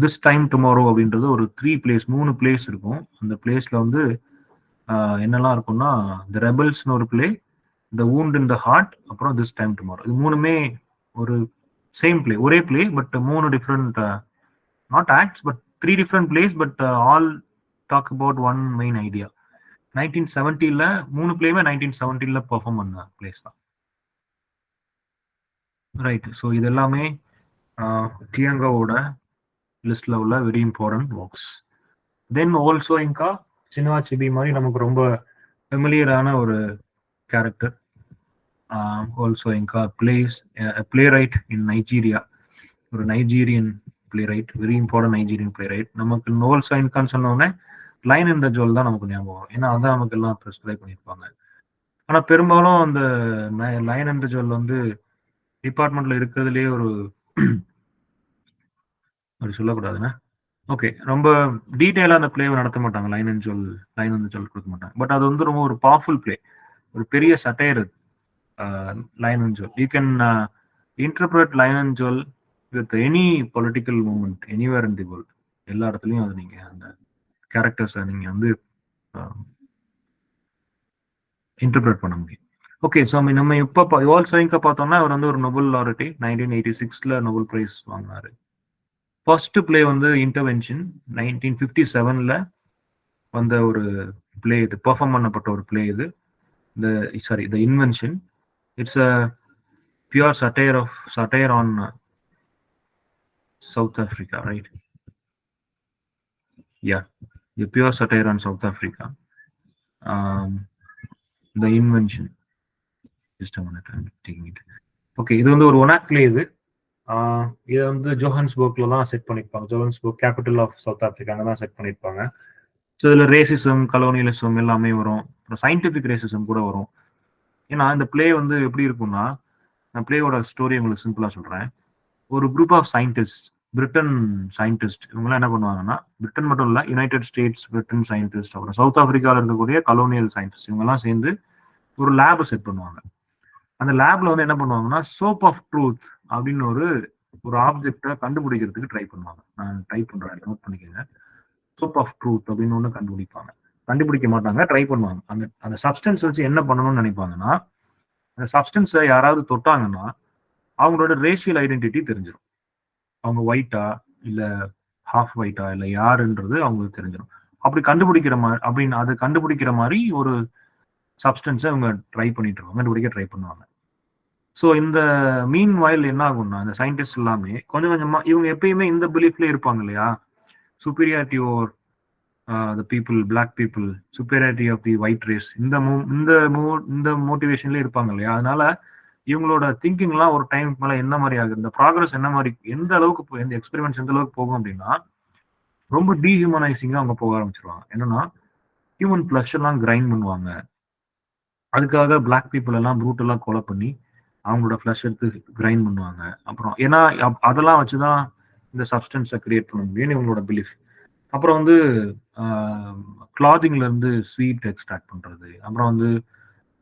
This Time Tomorrow அப்படின்றது ஒரு 3 பிளேஸ் இருக்கும். அந்த பிளேஸ்ல வந்து என்னெல்லாம் இருக்கும்னா த ரெபல்ஸ்னு ஒரு play, The Wound in the Heart, அப்புறம் திஸ் டைம் டுமாரோ. இது மூணுமே ஒரு சேம் பிளே, ஒரே play, but 3 different not acts but 3 different plays, but all talk about one main idea. 1970ல 3 பிளேயுமே 1970ல பெர்ஃபார்ம் பண்ண பிளேஸ் தான். ரைட். ஸோ இது எல்லாமே டியங்காவோட லிஸ்ட்ல உள்ள very important works. Then also Ngugi Chinua Achebe மாதிரி நமக்கு ரொம்ப ஃபெமிலியரான ஒரு character. Also Ngugi play right இன் நைஜீரியா, ஒரு Nigerian play right, very important Nigerian play right. நமக்கு ஆல்சோ இன்கான்னு சொன்னோடனே லைன் இன் த ஜோல் தான் நமக்கு ஞாபகம் வரும். ஏன்னா அதான் நமக்கு எல்லாம் ப்ரிஸ்கிரைப் பண்ணியிருப்பாங்க. ஆனால் பெரும்பாலும் அந்த லைன் இன் த ஜோல் வந்து டிபார்ட்மெண்ட்ல இருக்கிறதுலேயே ஒரு அப்படி சொல்லக்கூடாதுன்னா ஓகே, ரொம்ப டீட்டெயிலாக அந்த பிளேவை நடத்த மாட்டாங்க. லைன் அண்ட் சொல் கொடுக்க மாட்டாங்க. பட் அது வந்து ரொம்ப ஒரு பவர்ஃபுல் பிளே, ஒரு பெரிய சட்டையர் லைன் அண்ட் சொல். You can interpret lion and சொல் with any political movement anywhere in the world. எல்லா இடத்துலையும் அது நீங்கள் அந்த கேரக்டர்ஸை நீங்கள் வந்து இன்டர்பிரட் பண்ண முடியும். ஓகே, ஸோ நம்ம இப்போ ஆல்சோயிங்காக பார்த்தோம்னா அவர் வந்து ஒரு நோபல் லாரட்டி, 1986ல நோபல் பிரைஸ் வாங்கினாரு. ஃபர்ஸ்ட் பிளே வந்து இன்டர்வென்ஷன் 1957ல வந்த ஒரு பிளே, இது பெர்ஃபார்ம் பண்ணப்பட்ட ஒரு பிளே இது. The invention. It's a pure satire on South Africa, right? Yeah, the pure satire on South Africa. The invention. Okay, இது வந்து ஒரு ஒன் ஆக்ட் பிளே. இது இதை வந்து ஜோஹன்ஸ்பர்க்ல தான் செட் பண்ணியிருப்பாங்க. Johannesburg capital of South Africa, அங்கே தான் செட் பண்ணியிருப்பாங்க. ஸோ இதில் ரேசிசம், கலோனியலிசம் எல்லாமே வரும், அப்புறம் சயின்டிஃபிக் ரேசிசம் கூட வரும். ஏன்னா இந்த பிளே வந்து எப்படி இருக்கும்னா, நான் பிளேயோட ஸ்டோரி உங்களுக்கு சிம்பிளாக சொல்கிறேன். ஒரு group of scientist, Britain scientist, இவங்களாம் என்ன பண்ணுவாங்கன்னா, பிரிட்டன் மட்டும் இல்லை, யுனைடெட் ஸ்டேட்ஸ், பிரிட்டன் சயின்டிஸ்ட், அப்புறம் சவுத் ஆஃப்ரிக்காவில் இருக்கக்கூடிய கலோனியல் சயின்டிஸ்ட், இவங்கெல்லாம் சேர்ந்து ஒரு லேபை செட் பண்ணுவாங்க. அந்த லேப்ல வந்து என்ன பண்ணுவாங்கன்னா, சோப் ஆஃப் ட்ரூத் அப்படின்னு ஒரு ஆப்ஜெக்டை கண்டுபிடிக்கிறதுக்கு ட்ரை பண்ணுவாங்க. நான் டைப் பண்றேன், நோட் பண்ணிக்கோங்க. சோப் ஆஃப் ட்ரூத் அப்படின்னு ஒன்று கண்டுபிடிப்பாங்க. கண்டுபிடிக்க மாட்டாங்க, ட்ரை பண்ணுவாங்க. அந்த சப்ஸ்டன்ஸ் வச்சு என்ன பண்ணணும்னு நினைப்பாங்கன்னா, அந்த சப்ஸ்டன்ஸை யாராவது தொட்டாங்கன்னா அவங்களோட ரேஷியல் ஐடென்டிட்டி தெரிஞ்சிடும். அவங்க ஒயிட்டா இல்ல ஹாஃப் ஒயிட்டா இல்ல யாருன்றது அவங்களுக்கு தெரிஞ்சிடும். அப்படி கண்டுபிடிக்கிற மாதிரி ஒரு சப்ஸ்டன்ஸை அவங்க கண்டுபிடிக்க ட்ரை பண்ணுவாங்க. ஸோ இந்த மீன் வாயில் என்ன ஆகும்னா, இந்த சயின்டிஸ்ட் எல்லாமே கொஞ்சம் கொஞ்சமா இவங்க எப்பயுமே இந்த பிலீஃப்ல இருப்பாங்க இல்லையா, superiority over the people, black people, superiority of the white race, இந்த மோட்டிவேஷன்ல இருப்பாங்க இல்லையா. அதனால இவங்களோட திங்கிங்லாம் ஒரு டைம் மேல என்ன மாதிரி ஆகுது, இந்த ப்ராக்ரஸ் என்ன மாதிரி, எந்த அளவுக்கு இந்த எக்ஸ்பெரிமெண்ட்ஸ் எந்த அளவுக்கு போகும் அப்படின்னா, ரொம்ப டீஹியூமனைசிங்கா அவங்க போக ஆரம்பிச்சிருவாங்க. என்னன்னா ஹியூமன் பிளஷ் எல்லாம் கிரைண்ட் பண்ணுவாங்க. அதுக்காக பிளாக் பீப்புள் எல்லாம் ப்ரூட்டெல்லாம் கொலை பண்ணி அவங்களோட ஃப்ளஷ் எடுத்து கிரைண்ட் பண்ணுவாங்க. அப்புறம் ஏன்னா அதெல்லாம் வச்சுதான் இந்த சப்ஸ்டன்ஸை கிரியேட் பண்ண முடியும்னு இவங்களோட பிலீஃப். அப்புறம் வந்து கிளாதிங்ல இருந்து ஸ்வீட் எக்ஸ்ட்ராக்ட் பண்றது, அப்புறம் வந்து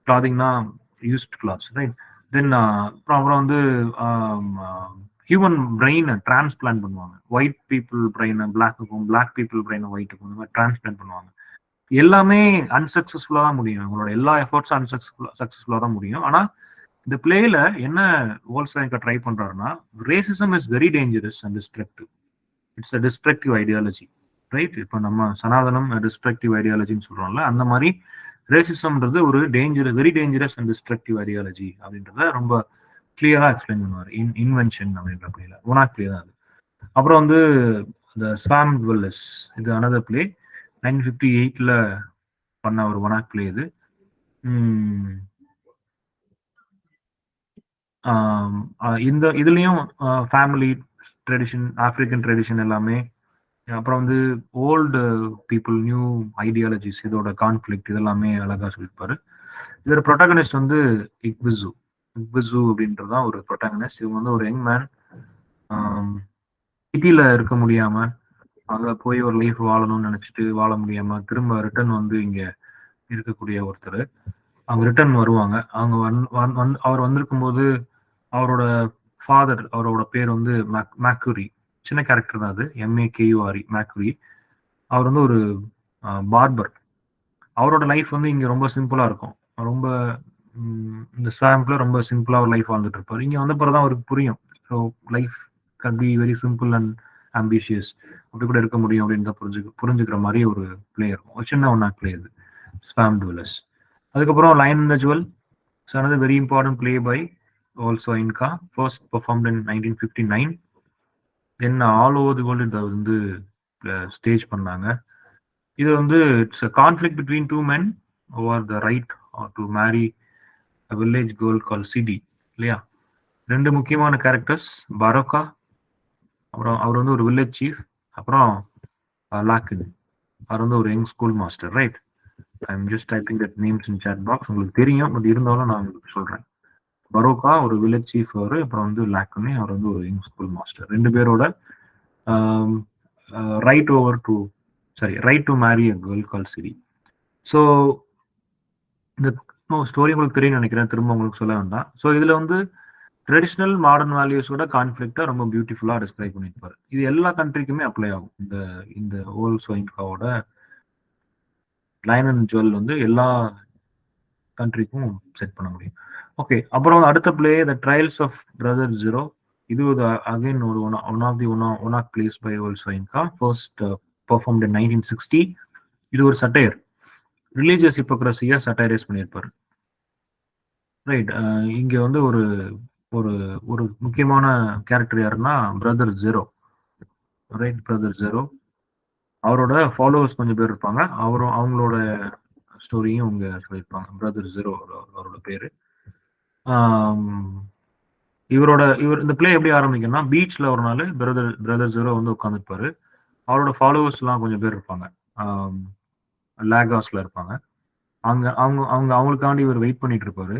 கிளாதிங்னா யூஸ்ட் கிளாத்ஸ், ரைட்? தென் அப்புறம் வந்து ஹியூமன் பிரெயினை டிரான்ஸ்பிளான்ட் பண்ணுவாங்க. ஒயிட் பீப்புள் பிரெயினை பிளாக்குக்கும், பிளாக் பீப்புள் பிரெயினை ஒயிட்டுக்கும், இந்த மாதிரி டிரான்ஸ்பிளான்ட் பண்ணுவாங்க. எல்லாமே அன்சக்சஸ்ஃபுல்லா தான் முடியும். அவங்களோட எல்லா எஃபர்ட்ஸும் சக்சஸ்ஃபுல்லா தான் முடியும். ஆனா இந்த பிளேல என்ன வோல்ஸ்வைங்கர் ட்ரை பண்றாருன்னா, racism is very dangerous and destructive. It's a destructive ideology, right? இப்போ நம்ம சனாதனம் டிஸ்ட்ரக்டிவ் ஐடியாலஜின்னு சொல்றோம்ல, அந்த மாதிரி ரேசிசம்ன்றது ஒரு very dangerous and destructive ideology அப்படின்றத ரொம்ப கிளியரா எக்ஸ்பிளைன் பண்ணுவார். இன்வென்ஷன் அப்படின்ற பிளேல ஒன் ஆக்ட் பிளே தான் அது. அப்புறம் வந்து இந்த ஸ்வாம் டுவெல்லர்ஸ், இது அனதர் பிளே, 1958ல பண்ண ஒரு ஒன் ஆக்ட் பிளே இது. இந்த இதுலயும் ஃபேமிலி ட்ரெடிஷன், ஆப்பிரிக்கன் ட்ரெடிஷன் எல்லாமே, அப்புறம் வந்து ஓல்டு பீப்புள், நியூ ஐடியாலஜிஸ், இதோட கான்ஃபிளிக்ட் இதெல்லாமே அழகா சொல்லியிருப்பாரு. இதோட ப்ரொட்டாகனிஸ்ட் வந்து இக்விசு அப்படின்றதான் ஒரு ப்ரொட்டாகனிஸ்ட். இவங்க வந்து ஒரு யங் மேன், சிட்டியில இருக்க முடியாம அங்க போய் ஒரு லைஃப் வாழணும்னு நினைச்சிட்டு வாழ முடியாம திரும்ப ரிட்டர்ன் வந்து இங்க இருக்கக்கூடிய ஒருத்தர். அவங்க ரிட்டர்ன் வருவாங்க. அவங்க அவர் வந்திருக்கும் போது அவரோட ஃபாதர், அவரோட பேர் வந்து மேக்குரி, சின்ன கேரக்டர் தான் அது. MAKURE மேக்குரி. அவர் வந்து ஒரு பார்பர். அவரோட லைஃப் வந்து இங்க ரொம்ப சிம்பிளா இருக்கும். ரொம்ப இந்த ஸ்வாம்ப்ல ரொம்ப சிம்பிளா ஒரு லைஃப் வாழ்ந்துட்டு இருப்பாரு. இங்க வந்த பிறகு தான் அவருக்கு புரியும். So life can be very simple and ambitious. அப்படி கூட இருக்க முடியும் அப்படின்னு புரிஞ்சுக்கிற மாதிரி ஒரு பிளே இருக்கும். ஒரு சின்ன ஒன் ஆக்ட் பிளே இது ஸ்வாம் டுவெலர்ஸ். அதுக்கப்புறம் line in the jewel is another very important play by also Inca. First performed in 1959. Then all over the world இதை வந்து ஸ்டேஜ் பண்ணாங்க. இது வந்து it's a conflict between two men over the right to marry a village girl call Sidi இல்லையா. ரெண்டு முக்கியமான கேரக்டர்ஸ் Baroka, அப்புறம் அவர் வந்து ஒரு வில்லேஜ் சீஃப், அப்புறம் லாக்கின் அவர் வந்து ஒரு young school master. Right, I am just typing that names in chat box. உங்களுக்கு தெரியும், பட் இருந்தாலும் நான் உங்களுக்கு சொல்றேன். பரோக்கா ஒரு வில்லேஜ் சீஃப் அவர், அப்புறம் வந்து லாக்கினே அவர் வந்து ஒரு யங் ஸ்கூல் மாஸ்டர். ரெண்டு பேரோட right to marry a girl call Sidi. So இந்த ஸ்டோரி உங்களுக்கு தெரியும் நினைக்கிறேன், திரும்ப உங்களுக்கு சொல்ல வேண்டாம். ஸோ இதுல வந்து ட்ரெடிஷ்னல் மாடர்ன் வேல்யூஸோட கான்ஃபிளிக்டா ரொம்ப பியூட்டிஃபுல்லா டிஸ்கிரைப் பண்ணியிருப்பாரு. இது எல்லா கண்ட்ரிக்குமே அப்ளை ஆகும். இந்த ஓல்சோ இன்காவோட லைன் அண்ட் ஜுவல் வந்து எல்லா கண்ட்ரிக்கும் செட் பண்ண முடியும். ஓகே, அப்புறம் அடுத்த play the trials of brother Jero. இது ஒரு அகைன் ஒரு ஒன் ஆஃப் பிளேஸ் பை ஓல்சோ இன்கா. First performed in 1960. இது ஒரு சட்டையர், ரிலீஜியஸ் ஹிப்போக்ரஸியை சட்டைரைஸ் பண்ணியிருப்பாரு. ரைட், இங்க வந்து ஒரு ஒரு ஒரு முக்கியமான கேரக்டர் யாருன்னா brother zero. Right, brother zero அவரோட ஃபாலோவர்ஸ் கொஞ்சம் பேர் இருப்பாங்க. அவங்களோட ஸ்டோரியும் இங்க சொல்லியிருப்பாங்க. பிரதர் ஜீரோ அவரோட பேரு. இவர் இந்த பிளே எப்படி ஆரம்பிக்கும்னா, பீச்ல ஒரு நாள் பிரதர் ஜீரோ வந்து உட்காந்துருப்பாரு. அவரோட ஃபாலோவர்ஸ் எல்லாம் கொஞ்சம் பேர் இருப்பாங்க, லேகாஸ்ல இருப்பாங்க. அவங்களுக்காண்டி இவர் வெயிட் பண்ணிட்டு இருப்பாரு.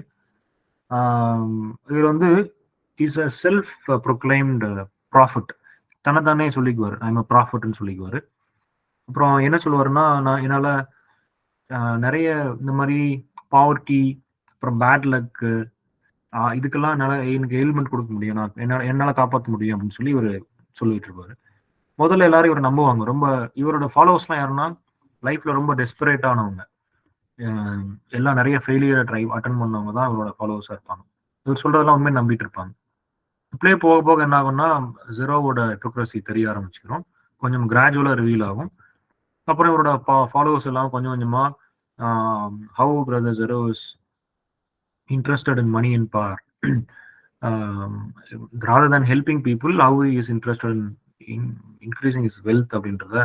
இவர் வந்து is a self proclaimed profit. தன்னைத்தானே சொல்லிக்குவார், ஐம் அ ப்ராஃபிட்னு சொல்லிக்குவாரு. அப்புறம் என்ன சொல்லுவாருன்னா, நான் என்னால் நிறைய இந்த மாதிரி பாவர்ட்டி, அப்புறம் பேட் லக்கு, இதுக்கெல்லாம் எனக்கு எலிமெண்ட் கொடுக்க முடியும், நான் என்னால் காப்பாற்ற முடியும் அப்படின்னு சொல்லி இவர் சொல்லிட்டு இருப்பாரு. முதல்ல எல்லாரும் இவர் நம்புவாங்க. ரொம்ப இவரோட ஃபாலோவர்ஸ்லாம் யாருன்னா லைஃப்ல ரொம்ப டெஸ்பரேட் ஆனவங்க, எல்லாம் நிறைய ஃபெயிலியரை அட்டன் பண்ணவங்க தான் இவரோட ஃபாலோவர்ஸாக இருப்பாங்க. இவர் சொல்றதெல்லாம் உண்மையை நம்பிட்டு இருப்பாங்க. பிளே போக போக என்ன ஆகும்னா, ஜெரோவோட ஹிப்போக்ரஸி தெரிய ஆரம்பிச்சிடும். கொஞ்சம் கிராஜுவலா ரிவீல் ஆகும். அப்புறம் இவரோட ஃபாலோவர்ஸ் எல்லாம் கொஞ்சம் கொஞ்சமா how brother Jero is interested in money and power rather than helping people, how he is interested in increasing his wealth அப்படின்றத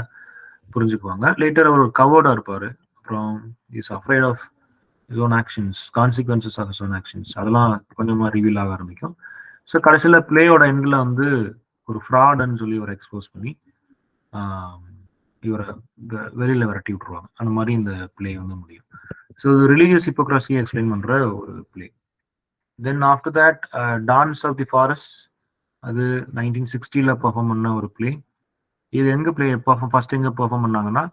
புரிஞ்சுக்குவாங்க. லேட்டர் அவர் கவர்டா இருப்பாரு. அப்புறம் is afraid of his own actions, consequences of his own actions, அதெல்லாம் கொஞ்சமா reveal ஆக ஆரம்பிக்கும். So கடைசியில் பிளேயோட எண்டில் வந்து ஒரு ஃப்ராட்னு சொல்லி இவரை எக்ஸ்போஸ் பண்ணி இவரை வெளியில் விரட்டி விட்டுருவாங்க. அந்த மாதிரி இந்த பிளே வந்து முடியும். ஸோ இது ரிலீஜியஸ் ஹிப்போக்ரஸியை எக்ஸ்பிளைன் பண்ணுற ஒரு play. Then after that dance of the forest, அது 1960 பெர்ஃபார்ம் பண்ண ஒரு பிளே. இது எங்கே ஃபர்ஸ்ட் எங்கே பெர்ஃபார்ம் பண்ணாங்கன்னா,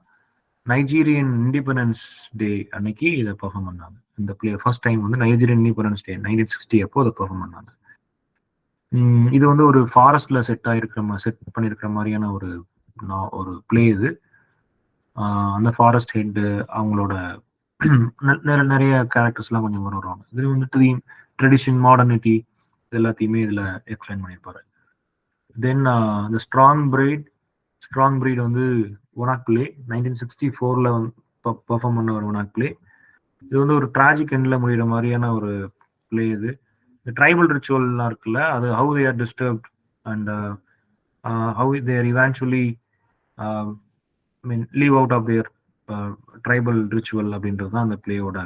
நைஜீரியன் இண்டிபெண்டன்ஸ் டே அன்னைக்கு இதை பெர்ஃபார்ம் பண்ணாங்க. இந்த பிளே ஃபர்ஸ்ட் டைம் வந்து நைஜீரியன் இண்டிபெண்டன்ஸ் டே 1960 அப்போ அதை பெர்ஃபார்ம் பண்ணாங்க. இது வந்து ஒரு ஃபாரஸ்ட்ல செட் பண்ணியிருக்கிற மாதிரியான ஒரு பிளே இது. அந்த ஃபாரஸ்ட் ஹெட், அவங்களோட நிறைய கேரக்டர்ஸ்லாம் கொஞ்சம் வருவாங்க. இது வந்துட்டு ட்ரெடிஷன், மாடர்னிட்டி இது எல்லாத்தையுமே இதில் எக்ஸ்பிளைன் பண்ணியிருப்பாரு. தென் இந்த ஸ்ட்ராங் பிரீட் வந்து ஒன் ஆக்ட் பிளே 1964 பெர்ஃபார்ம் பண்ண ஒரு ஒன் ஆக்ட் பிளே. இது வந்து ஒரு ட்ராஜிக் எண்டில் முடிகிற மாதிரியான ஒரு பிளே இது. இந்த ட்ரைபல் ரிச்சுவல்லாம் இருக்குல்ல, அது how they are disturbed and how they are eventually leave out of their tribal ritual அப்படின்றது தான் அந்த பிளேயோட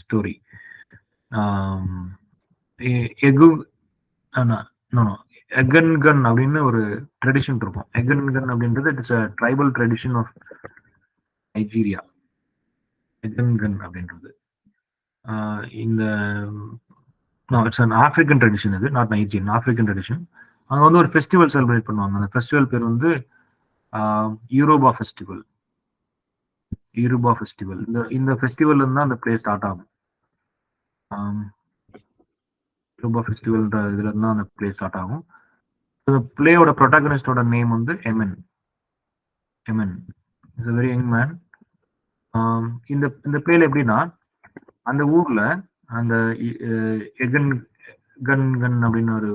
ஸ்டோரி. எகன் கன் அப்படின்னு ஒரு ட்ரெடிஷன் இருக்கும். எகன் கன் அப்படின்றது it's a tribal tradition of Nigeria. Egungun அப்படின்றது இந்த இட்ஸ் அன் ஆஃப்ரிக்கன் ட்ரெடிஷன், இது நாட் நைஜீரியன், ஆஃப்ரிக்கன் ட்ரெடிஷன். அங்கே வந்து ஒரு ஃபெஸ்டிவல் செலிப்ரேட் பண்ணுவாங்க. அந்த ஃபெஸ்டிவல் பேர் வந்து யூரோபா ஃபெஸ்டிவல். இந்த ஃபெஸ்டிவல் தான் அந்த பிளே ஸ்டார்ட் ஆகும். யூரோபா ஃபெஸ்டிவல்ன்ற இதுல இருந்தா அந்த பிளே ஸ்டார்ட் ஆகும். பிளேயோட ப்ரொட்டாகனிஸ்டோட நேம் வந்து Eman. Is a very young man. இந்த பிளேல எப்படின்னா, அந்த ஊர்ல அந்த எகன் கன் கன் அப்படின்னு ஒரு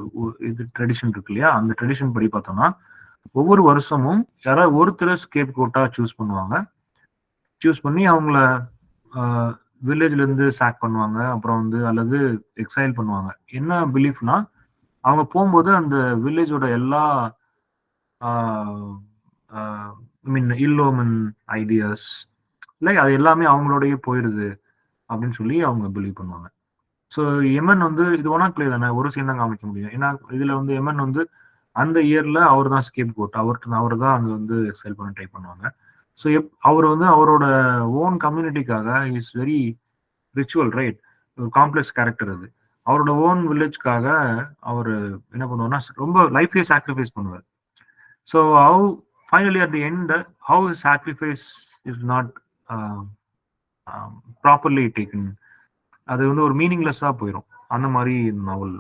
இது ட்ரெடிஷன் இருக்கு இல்லையா, அந்த ட்ரெடிஷன் படி பார்த்தோம்னா ஒவ்வொரு வருஷமும் யாராவது ஒருத்தர் ஸ்கேப் கோட்டா சூஸ் பண்ணுவாங்க. சூஸ் பண்ணி அவங்கள வில்லேஜ்ல இருந்து சாக் பண்ணுவாங்க, அப்புறம் வந்து அல்லது எக்ஸைல் பண்ணுவாங்க. என்ன பிலீஃப்னா, அவங்க போகும்போது அந்த வில்லேஜோட எல்லா இல்லோமன் ஐடியாஸ் இல்லை அது எல்லாமே அவங்களோடயே போயிடுது அப்படின்னு சொல்லி அவங்க பிலீவ் பண்ணுவாங்க. ஸோ எமன் வந்து இது ஒன்னா பிளே தானே, ஒரு சீன் தான் காமிக்க முடியும். ஏன்னா இதுல வந்து எமன் வந்து அந்த இயர்ல அவர் தான் ஸ்கேப் கோட், அவர் தான் அங்க வந்து செல் பண்ண ட்ரை பண்ணுவாங்க. ஸோ அவர் வந்து அவரோட ஓன் கம்யூனிட்டிக்காக இஸ் வெரி ரிச்சுவல் ரைட், ஒரு காம்ப்ளெக்ஸ் கேரக்டர் அது. அவரோட ஓன் வில்லேஜ்க்காக அவர் என்ன பண்ணுவார்னா ரொம்ப லைஃபே சாக்ரிஃபைஸ் பண்ணுவார். So how finally at the end how sacrifice is not properly taken, அது வந்து ஒரு மீனிங்லெஸ்ஸாக போயிடும். அந்த மாதிரி நாவல்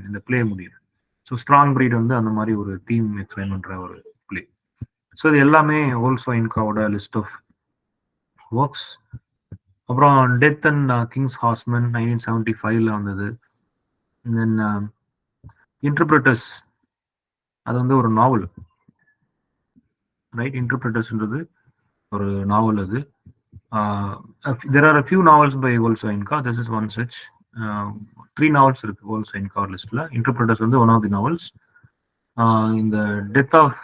இந்த பிளே முடியுது. ஸோ ஸ்ட்ராங் பிரீட் வந்து அந்த மாதிரி ஒரு தீம் எக்ஸ்பிளைன் பண்ற ஒரு பிளே. ஸோ இது எல்லாமே ஆல்சோ இன்காவோட லிஸ்ட் ஆஃப் ஒர்க்ஸ். அப்புறம் டெத் அண்ட் கிங்ஸ் ஹார்ஸ்மன் 1975ல வந்தது. தென் இன்டர்பிரட்டர்ஸ், அது வந்து ஒரு நாவல் ரைட். இன்டர்பிரட்டர்ஸ்ன்றது ஒரு நாவல். அது there are a few novels by Olsoinka. This is one such. 3 novels இருக்கு Olsoinka லிஸ்ட்ல. இன்டர்பிரட்டர்ஸ் வந்து ஒன் ஆஃப் தி நாவல்ஸ். இந்த death of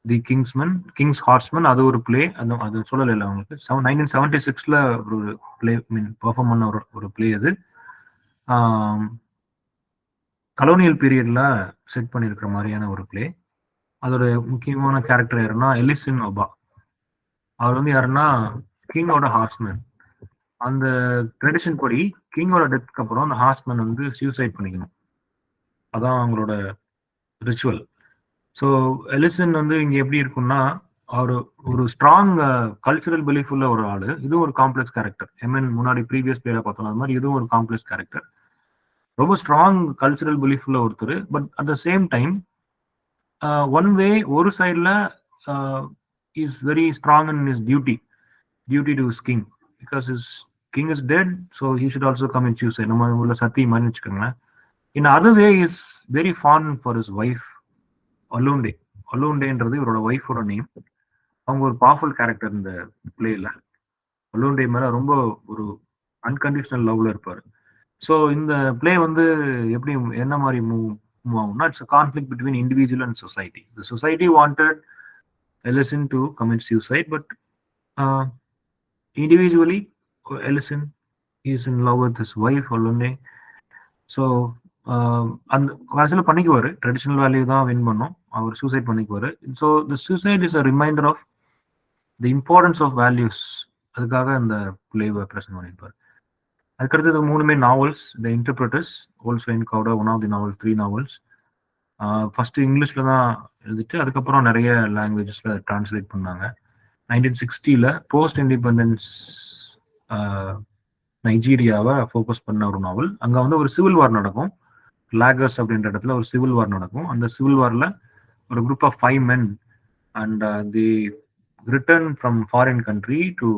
the king's horseman அது ஒரு பிளே. அது சொல்லலை இல்லை அவங்களுக்கு. 1976ல ஒரு பிளே பெர்ஃபார்ம் பண்ண ஒரு பிளே. அது கலோனியல் பீரியட்ல செட் பண்ணியிருக்கிற மாதிரியான ஒரு பிளே. அதோட முக்கியமான கேரக்டர் யாருன்னா எலிசின் ஒபா. அவர் வந்து யாருன்னா கிங்கோட ஹார்ஸ்மேன். அந்த ட்ரெடிஷன் படி கிங்கோட டெத்துக்கு அப்புறம் அந்த ஹார்ஸ்மேன் வந்து சூசைட் பண்ணிக்கணும், அதான் அவங்களோட ரிச்சுவல். ஸோ எலிசன் வந்து இங்க எப்படி இருக்கும்னா, அவர் ஒரு ஸ்ட்ராங் கல்ச்சுரல் பிலீஃப் உள்ள ஒரு ஆளு. இதுவும் ஒரு காம்ப்ளெக்ஸ் கேரக்டர். முன்னாடி ப்ரீவியஸ் பிளேல பார்த்தோம் அது மாதிரி இதுவும் ஒரு காம்ப்ளெக்ஸ் கேரக்டர். ரொம்ப ஸ்ட்ராங் கல்ச்சுரல் பிலீஃப் உள்ள ஒருத்தர். But at the same time one way ஒரு சைட்ல is very strong in is duty to his king because his king is dead, so he should also come and choose. நம்ம உள்ள சத்தி மாதிரி வச்சுக்கோங்களேன். In other way is very font for his wife அலோண்டே. அலோண்டேன்றது இவரோட ஒய்ஃபோட name. அவங்க ஒரு powerful character இந்த பிளேல. அலோண்டே மேல ரொம்ப ஒரு அன்கண்டிஷனல் லவ்ல இருப்பாரு. ஸோ இந்த பிளே வந்து எப்படி என்ன மாதிரி மூவ் ஆகும்னா, it's conflict between individual and society. The society wanted Elesin to commit suicide, but individually Ellison is in love with his wife Olunde. So அந்த கடைசியில் பண்ணிக்குவார். ட்ரெடிஷ்னல் வேல்யூ தான் வின் பண்ணும், அவர் சூசைட் பண்ணிக்குவார். So the suicide is a reminder of the importance of values. அதுக்காக இந்த பிளேவை ப்ரெசென்ட் பண்ணியிருப்பார். அதுக்கடுத்தது 3மே novels. The interpreters Olsoinka one of the novel, 3 novels. First இங்கிலீஷ்ல தான் எழுதிட்டு அதுக்கப்புறம் நிறைய லாங்குவேஜஸ்ல டிரான்ஸ்லேட் பண்ணாங்க. 1960ல போஸ்ட் இண்டிபெண்டன்ஸ் நைஜீரியாவை ஃபோக்கஸ் பண்ண ஒரு நாவல். அங்கே வந்து ஒரு சிவில் வார் நடக்கும். லாகஸ் அப்படின்ற இடத்துல ஒரு சிவில் வார் நடக்கும். அந்த சிவில் வார்ல ஒரு group of 5 men and the return from foreign country to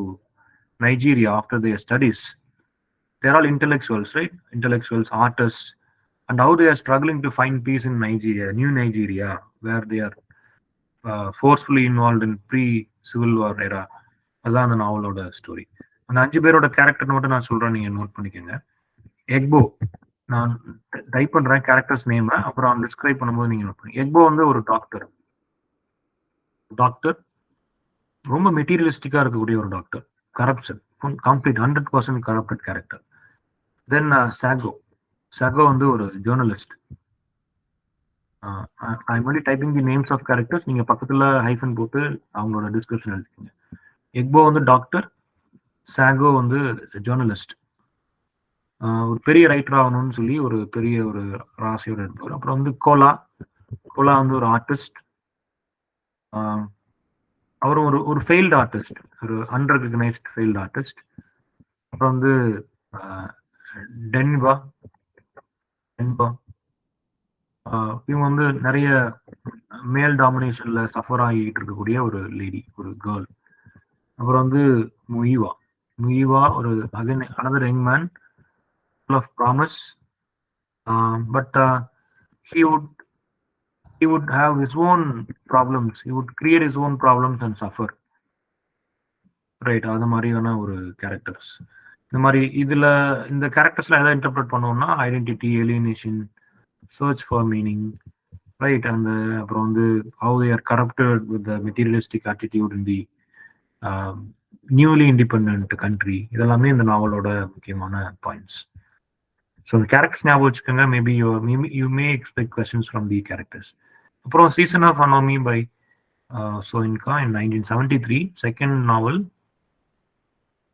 Nigeria after their studies. They're all intellectuals, right? Intellectuals, artists, and how they are struggling to find peace in Nigeria, new Nigeria, where they are forcefully involved in pre-civil war era. அதுதான் அந்த நாவலோட story. அந்த 5 பேரோட character மட்டும் நான் சொல்றேன், நீங்க note பண்ணிக்கோங்க. எக்போ, நான் டைப் பண்றேன் கேரக்டர்ஸ் நேம், அப்புறம் டிஸ்கிரைப் பண்ணும்போது நீங்க நோட் பண்ணி. எக்போ வந்து ஒரு டாக்டர் ரொம்ப மெட்டீரியலிஸ்டிக்கா இருக்கக்கூடிய ஒரு doctor. Corruption complete 100% corrupted character. Then Sagoe வந்து ஒரு journalist. I'm only typing the names of characters, நீங்க பக்கத்துல ஹைஃபன் போட்டு அவங்களோட டிஸ்கிரிப்ஷன் எழுதிக்கோங்க. எக்போ வந்து டாக்டர், சாகோ வந்து ஜேர்னலிஸ்ட். ஒரு பெரிய ரைட்டர் ஆகணும்னு சொல்லி ஒரு பெரிய ஒரு ராசியோட இருப்பார். அப்புறம் வந்து கோலா வந்து ஒரு ஆர்டிஸ்ட். அவரும் ஒரு ஃபெயில்டு ஆர்டிஸ்ட், ஒரு அன்ரெகனைஸ்ட் ஃபெயில்டு ஆர்டிஸ்ட். அப்புறம் வந்து டென்பா இவங்க வந்து நிறைய மேல் டாமினேஷன்ல சஃபர் ஆகிட்டு இருக்கக்கூடிய ஒரு லேடி, ஒரு கேர்ள். அப்புறம் வந்து முயிவா. முயிவா ஒரு again another young man full of promise, but he would he would have his own problems. He would create his own problems and suffer. Right, அது மாதிரியான ஒரு கேரக்டர்ஸ். இந்த மாதிரி இதுல இந்த கேரக்டர்ஸ்ல எதை இன்டர்பிரட் பண்ணோம்னா identity, alienation, search for meaning, right. அந்த அப்புறம் வந்து how they are corrupted with the materialistic attitude in the newly independent country. இதெல்லாமே இந்த நாவலோட முக்கியமான பாயிண்ட்ஸ். ஸோ அந்த கேரக்டர்ஸ் ஞாபகம் வச்சுக்கோங்க. Maybe you may expect questions from the characters. அப்புறம் season of anomy by Soyinka in 1973, second novel.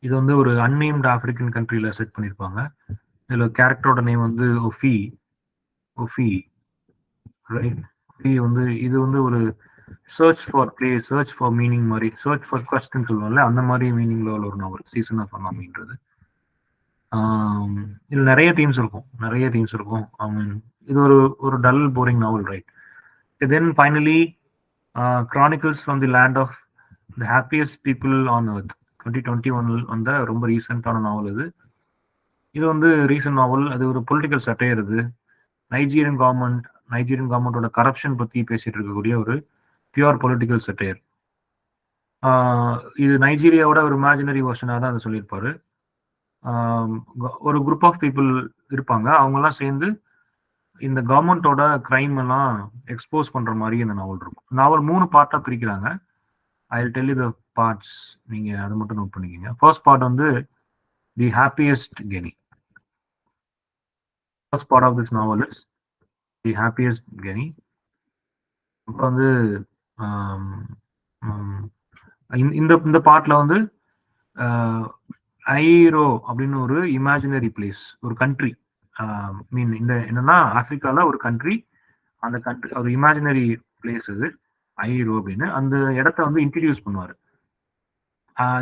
இது வந்து ஒரு அன்நேம்டு ஆப்பிரிக்கன் கண்ட்ரியில செட் பண்ணியிருப்பாங்க. இதில் கேரக்டரோட நேம் வந்து ஒஃபி. ஒஃபி, ரைட். வந்து இது வந்து ஒரு search for place, search for meaning மாதிரி, சர்ச் ஃபார் கொஸ்டின் சொல்லுவாங்கல்ல, அந்த மாதிரி மீனிங்ல உள்ள ஒரு நாவல் சீசன் ஆஃப் அனாமின்றது. இதில் நிறைய தீம்ஸ் இருக்கும். ஐ மீன் இது ஒரு dull boring novel, right. Then finally chronicles from the land of the happiest people on earth 2021 வந்த ரொம்ப ரீசெண்டான நாவல் இது. இது வந்து ரீசன்ட் நாவல். அது ஒரு பொலிட்டிக்கல் சட்டையர். இது நைஜீரியன் கவர்மெண்டோட கரப்ஷன் பத்தி பேசிட்டு இருக்கக்கூடிய ஒரு பியூர் பொலிட்டிக்கல் சட்டையர். இது நைஜீரியாவோட ஒரு இமேஜினரி வெர்ஷனாக தான் அதை சொல்லியிருப்பாரு. ஒரு குரூப் ஆஃப் பீப்புள் இருப்பாங்க, அவங்கெல்லாம் சேர்ந்து இந்த கவர்மெண்டோட கிரைம் எல்லாம் எக்ஸ்போஸ் பண்ற மாதிரி இந்த நாவல் இருக்கும். நாவல் 3 பார்ட்டா பிரிக்கிறாங்க. I will tell you the parts, நீங்க அதை மட்டும் நோட் பண்ணிக்கோங்க. ஃபர்ஸ்ட் பார்ட் வந்து தி ஹாப்பியஸ்ட் கெனி. First part of this novel is the happiest கெனி. அப்புறம் வந்து இந்த பார்ட்ல வந்து ஐரோ அப்படின்னு ஒரு இமேஜினரி பிளேஸ், ஒரு கண்ட்ரி, மீன் இந்த என்னன்னா ஆப்பிரிக்கால ஒரு கண்ட்ரி, அந்த கண்ட்ரி ஒரு இமேஜினரி பிளேஸ் இது ஐரோ அப்படின்னு. அந்த இடத்த வந்து இன்ட்ரடியூஸ் பண்ணுவார்.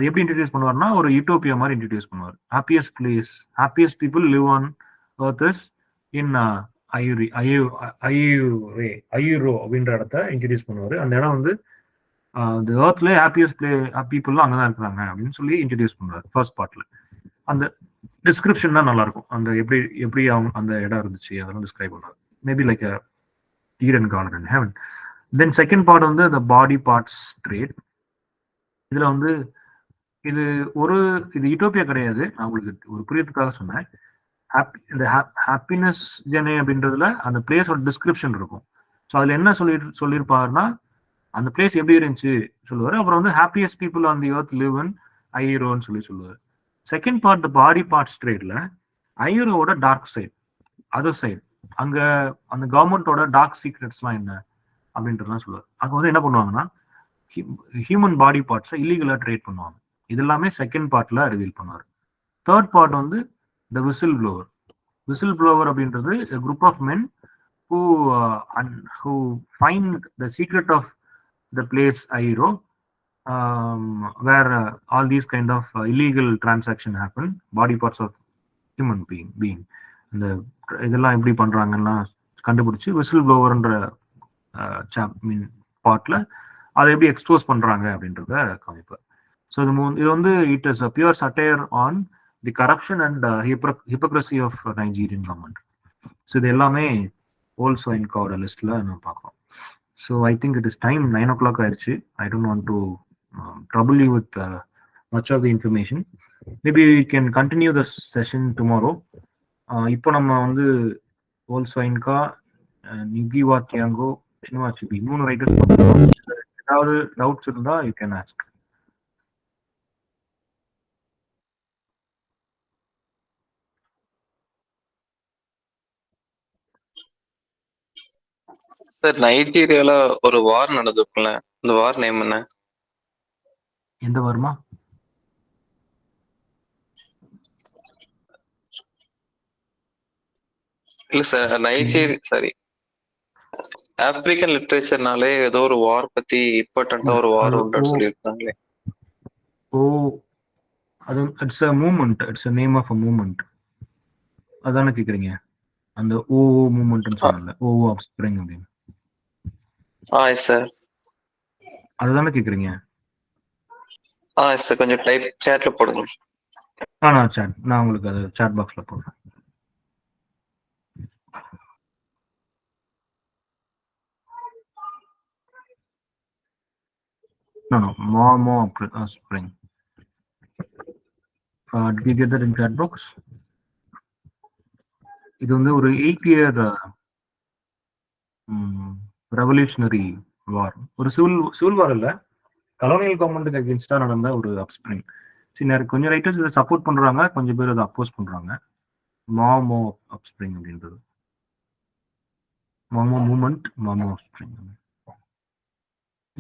எப்படி இன்ட்ரடியூஸ் பண்ணுவார்னா ஒரு யூட்டோப்பியா மாதிரி இன்ட்ரடியூஸ் பண்ணுவார். Happiest place, happiest people live on earth is in Aiyero அப்படின்ற இடத்த இன்ட்ரடியூஸ் பண்ணுவார். அந்த இடம் வந்து இந்த எர்த்ல ஹாப்பியஸ்ட் பீப்புள்லாம் அங்கே தான் இருக்கிறாங்க அப்படின்னு சொல்லி இன்ட்ரடியூஸ் பண்ணுவார் ஃபர்ஸ்ட் பார்ட்ல. அந்த டிஸ்கிரிப்ஷன் தான் நல்லா இருக்கும். அந்த எப்படி அவங்க அந்த இடம் இருந்துச்சு அதெல்லாம் டிஸ்கிரைப் பண்ணுவார். Maybe like Eden garden and heaven. Then second part வந்து த பாடி பார்ட்ஸ் ட்ரேட். இதுல வந்து இது யூட்டோப்பியா கிடையாது, நான் உங்களுக்கு ஒரு புரியத்துக்காக சொன்னேன். இந்த ஹாப்பினஸ் ஜெனே அப்படின்றதுல அந்த பிளேஸோட டிஸ்கிரிப்ஷன் இருக்கும். ஸோ அதுல என்ன சொல்லியிருப்பாருன்னா அந்த பிளேஸ் எப்படி இருந்துச்சு சொல்லுவார். அப்புறம் வந்து happiest people on the earth live in ஐரோன்னு சொல்லுவார். Second part the body parts ட்ரேட்ல ஐரோவோட டார்க் சைட், அதர் சைட், அங்க அந்த கவர்மெண்டோட டார்க் சீக்ரெட்ஸ்லாம் என்ன அப்படின்றதுலாம் சொல்லுவார். அங்க வந்து என்ன பண்ணுவாங்கன்னா ஹியூமன் பாடி பார்ட்ஸை இல்லீகலா ட்ரேட் பண்ணுவாங்க. இது எல்லாமே செகண்ட் பார்ட்ல ரிவீல் பண்ணுவார். தேர்ட் பார்ட் வந்து த விசில் ப்ளோவர். விசில் ப்ளோவர் அப்படின்றது a group of men who find the secret of the place Airo, where all these kind of illegal transaction happen, body parts of human being. இந்த இதெல்லாம் எப்படி பண்றாங்கன்னா கண்டுபிடிச்சு whistle ப்ளோவர்ன்ற பார்ட்ல அதை எப்படி எக்ஸ்போஸ் பண்றாங்க அப்படின்றத காமிப்பார். ஸோ இது வந்து it is a pure satire on the corruption and hypocrisy of Nigerian government. So இது எல்லாமே ஆல்சோ இன்காவோட லிஸ்ட்ல நம்ம பார்க்கலாம். So I think it is time 9 o'clock ஆயிடுச்சு. I don't want to trouble you with much of the information. Maybe we can continue the session tomorrow. இப்போ நம்ம வந்து ஆல்சோ இன்கா, நிகிவா தியாங்கோ, சினிமாச்சுபி 3 ரைட்டர்ஸ். ஏதாவது டவுட்ஸ் இருந்தா யூ கேன் ஆஸ்க். சார், நைஜீரியால ஒரு வார் நடந்துருக்குல்ல, அந்த வார் name என்ன? எந்த வார்மா? இல்ல சார், சாரி, ஆப்பிரிக்கன் லிட்ரேச்சர்னாலே ஏதோ ஒரு வார் பத்தி இம்பார்ட்டண்டா ஒரு வார் உண்டுன்னு சொல்லியிருக்காங்களே. ஓ, அது it's a movement, it's a name of a movement. அதானே கேக்குறீங்க? அந்த ஓ மூமெண்ட்னு சொன்னல, ஓ ஆஃப் ஸ்ப்ரிங் அப்படின்னு. Yes sir. அதுதானே கேக்குறீங்க? எஸ் சார், கொஞ்சம் டைப் சேட்ல போடுங்க. நான் உங்களுக்கு அது சாட் பாக்ஸ்ல போடுறேன். No, more spring. Did you get that in chat box? இது வந்து ஒரு 8-year ரெவல்யூஷனரி வார். ஒரு சிவில் வார் இல்ல, கலோனியல் கவர்மெண்ட்டுக்கு அகேன்ஸ்டா நடந்த ஒரு அப்ஸ்பிரிங். கொஞ்சம் ரைட்டர்ஸ் இதை சப்போர்ட் பண்றாங்க, கொஞ்சம் பேர் அதை அப்போஸ் பண்றாங்க. மாமோ அப்ஸ்பிரிங் அப்படின்றது, மாமோ மூமெண்ட், மாமோ அப்ஸ்பிரிங்.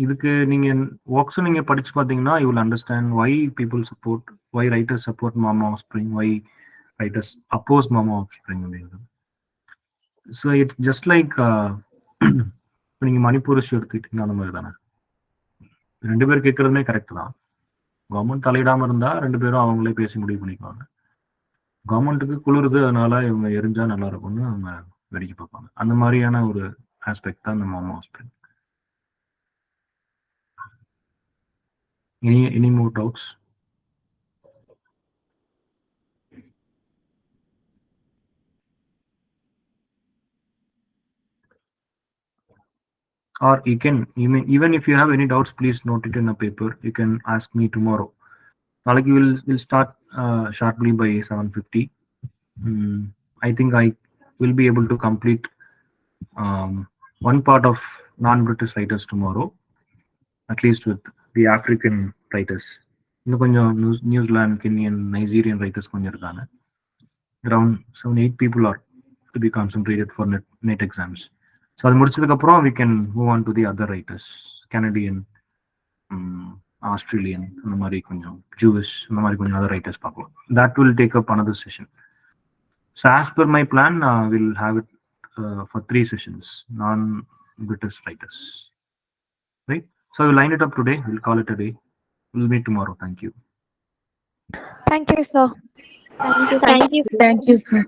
இதுக்கு நீங்க ஒர்க்ஸ் நீங்க படிச்சு பார்த்தீங்கன்னா you will understand why people support, why writers support mamo offspring, why writers oppose mamo offspring அப்படின்றது. ஸோ இட்ஸ் ஜஸ்ட் லைக் நீங்க மணிப்பூர் இஷ்யூ எடுத்துக்கிட்டீங்கன்னா அந்த மாதிரி தானே. 2 பேர் கேட்கறதுமே கரெக்ட் தான். கவர்மெண்ட் தலையிடாம இருந்தா 2 பேரும் அவங்களே பேசி முடிவு பண்ணிக்குவாங்க. கவர்மெண்ட்டுக்கு குளிருது, அதனால இவங்க எரிஞ்சா நல்லா இருக்கும்னு அவங்க வேடிக்கை பார்ப்பாங்க. அந்த மாதிரியான ஒரு ஆஸ்பெக்ட் தான் இந்த மாமோ அப்ஸ்பிரிங். Any more doubts? Or you can, even if you have any doubts, please note it in a paper. You can ask me tomorrow. Like we'll start sharply by 7:50. I think I will be able to complete one part of non-British writers tomorrow, at least with the African writers. இன்னும் கொஞ்சம் New Zealand, Kenyan, Nigerian writers கொஞ்சம் இருக்காங்க. Around 7-8 people are to be concentrated for net exams. So அது முடிச்சதுக்கு அப்புறம் we can move on to the other writers, Canadian, Australian, அந்த மாதிரி கொஞ்சம் Jewish, அந்த மாதிரி கொஞ்சம் other writers பார்க்கலாம். That will take up another session. So as per my plan, we'll have it for 3 sessions, non-British writers. Right? So we'll line it up today. We'll call it a day. We'll meet tomorrow. Thank you. Thank you, sir. Thank you, sir.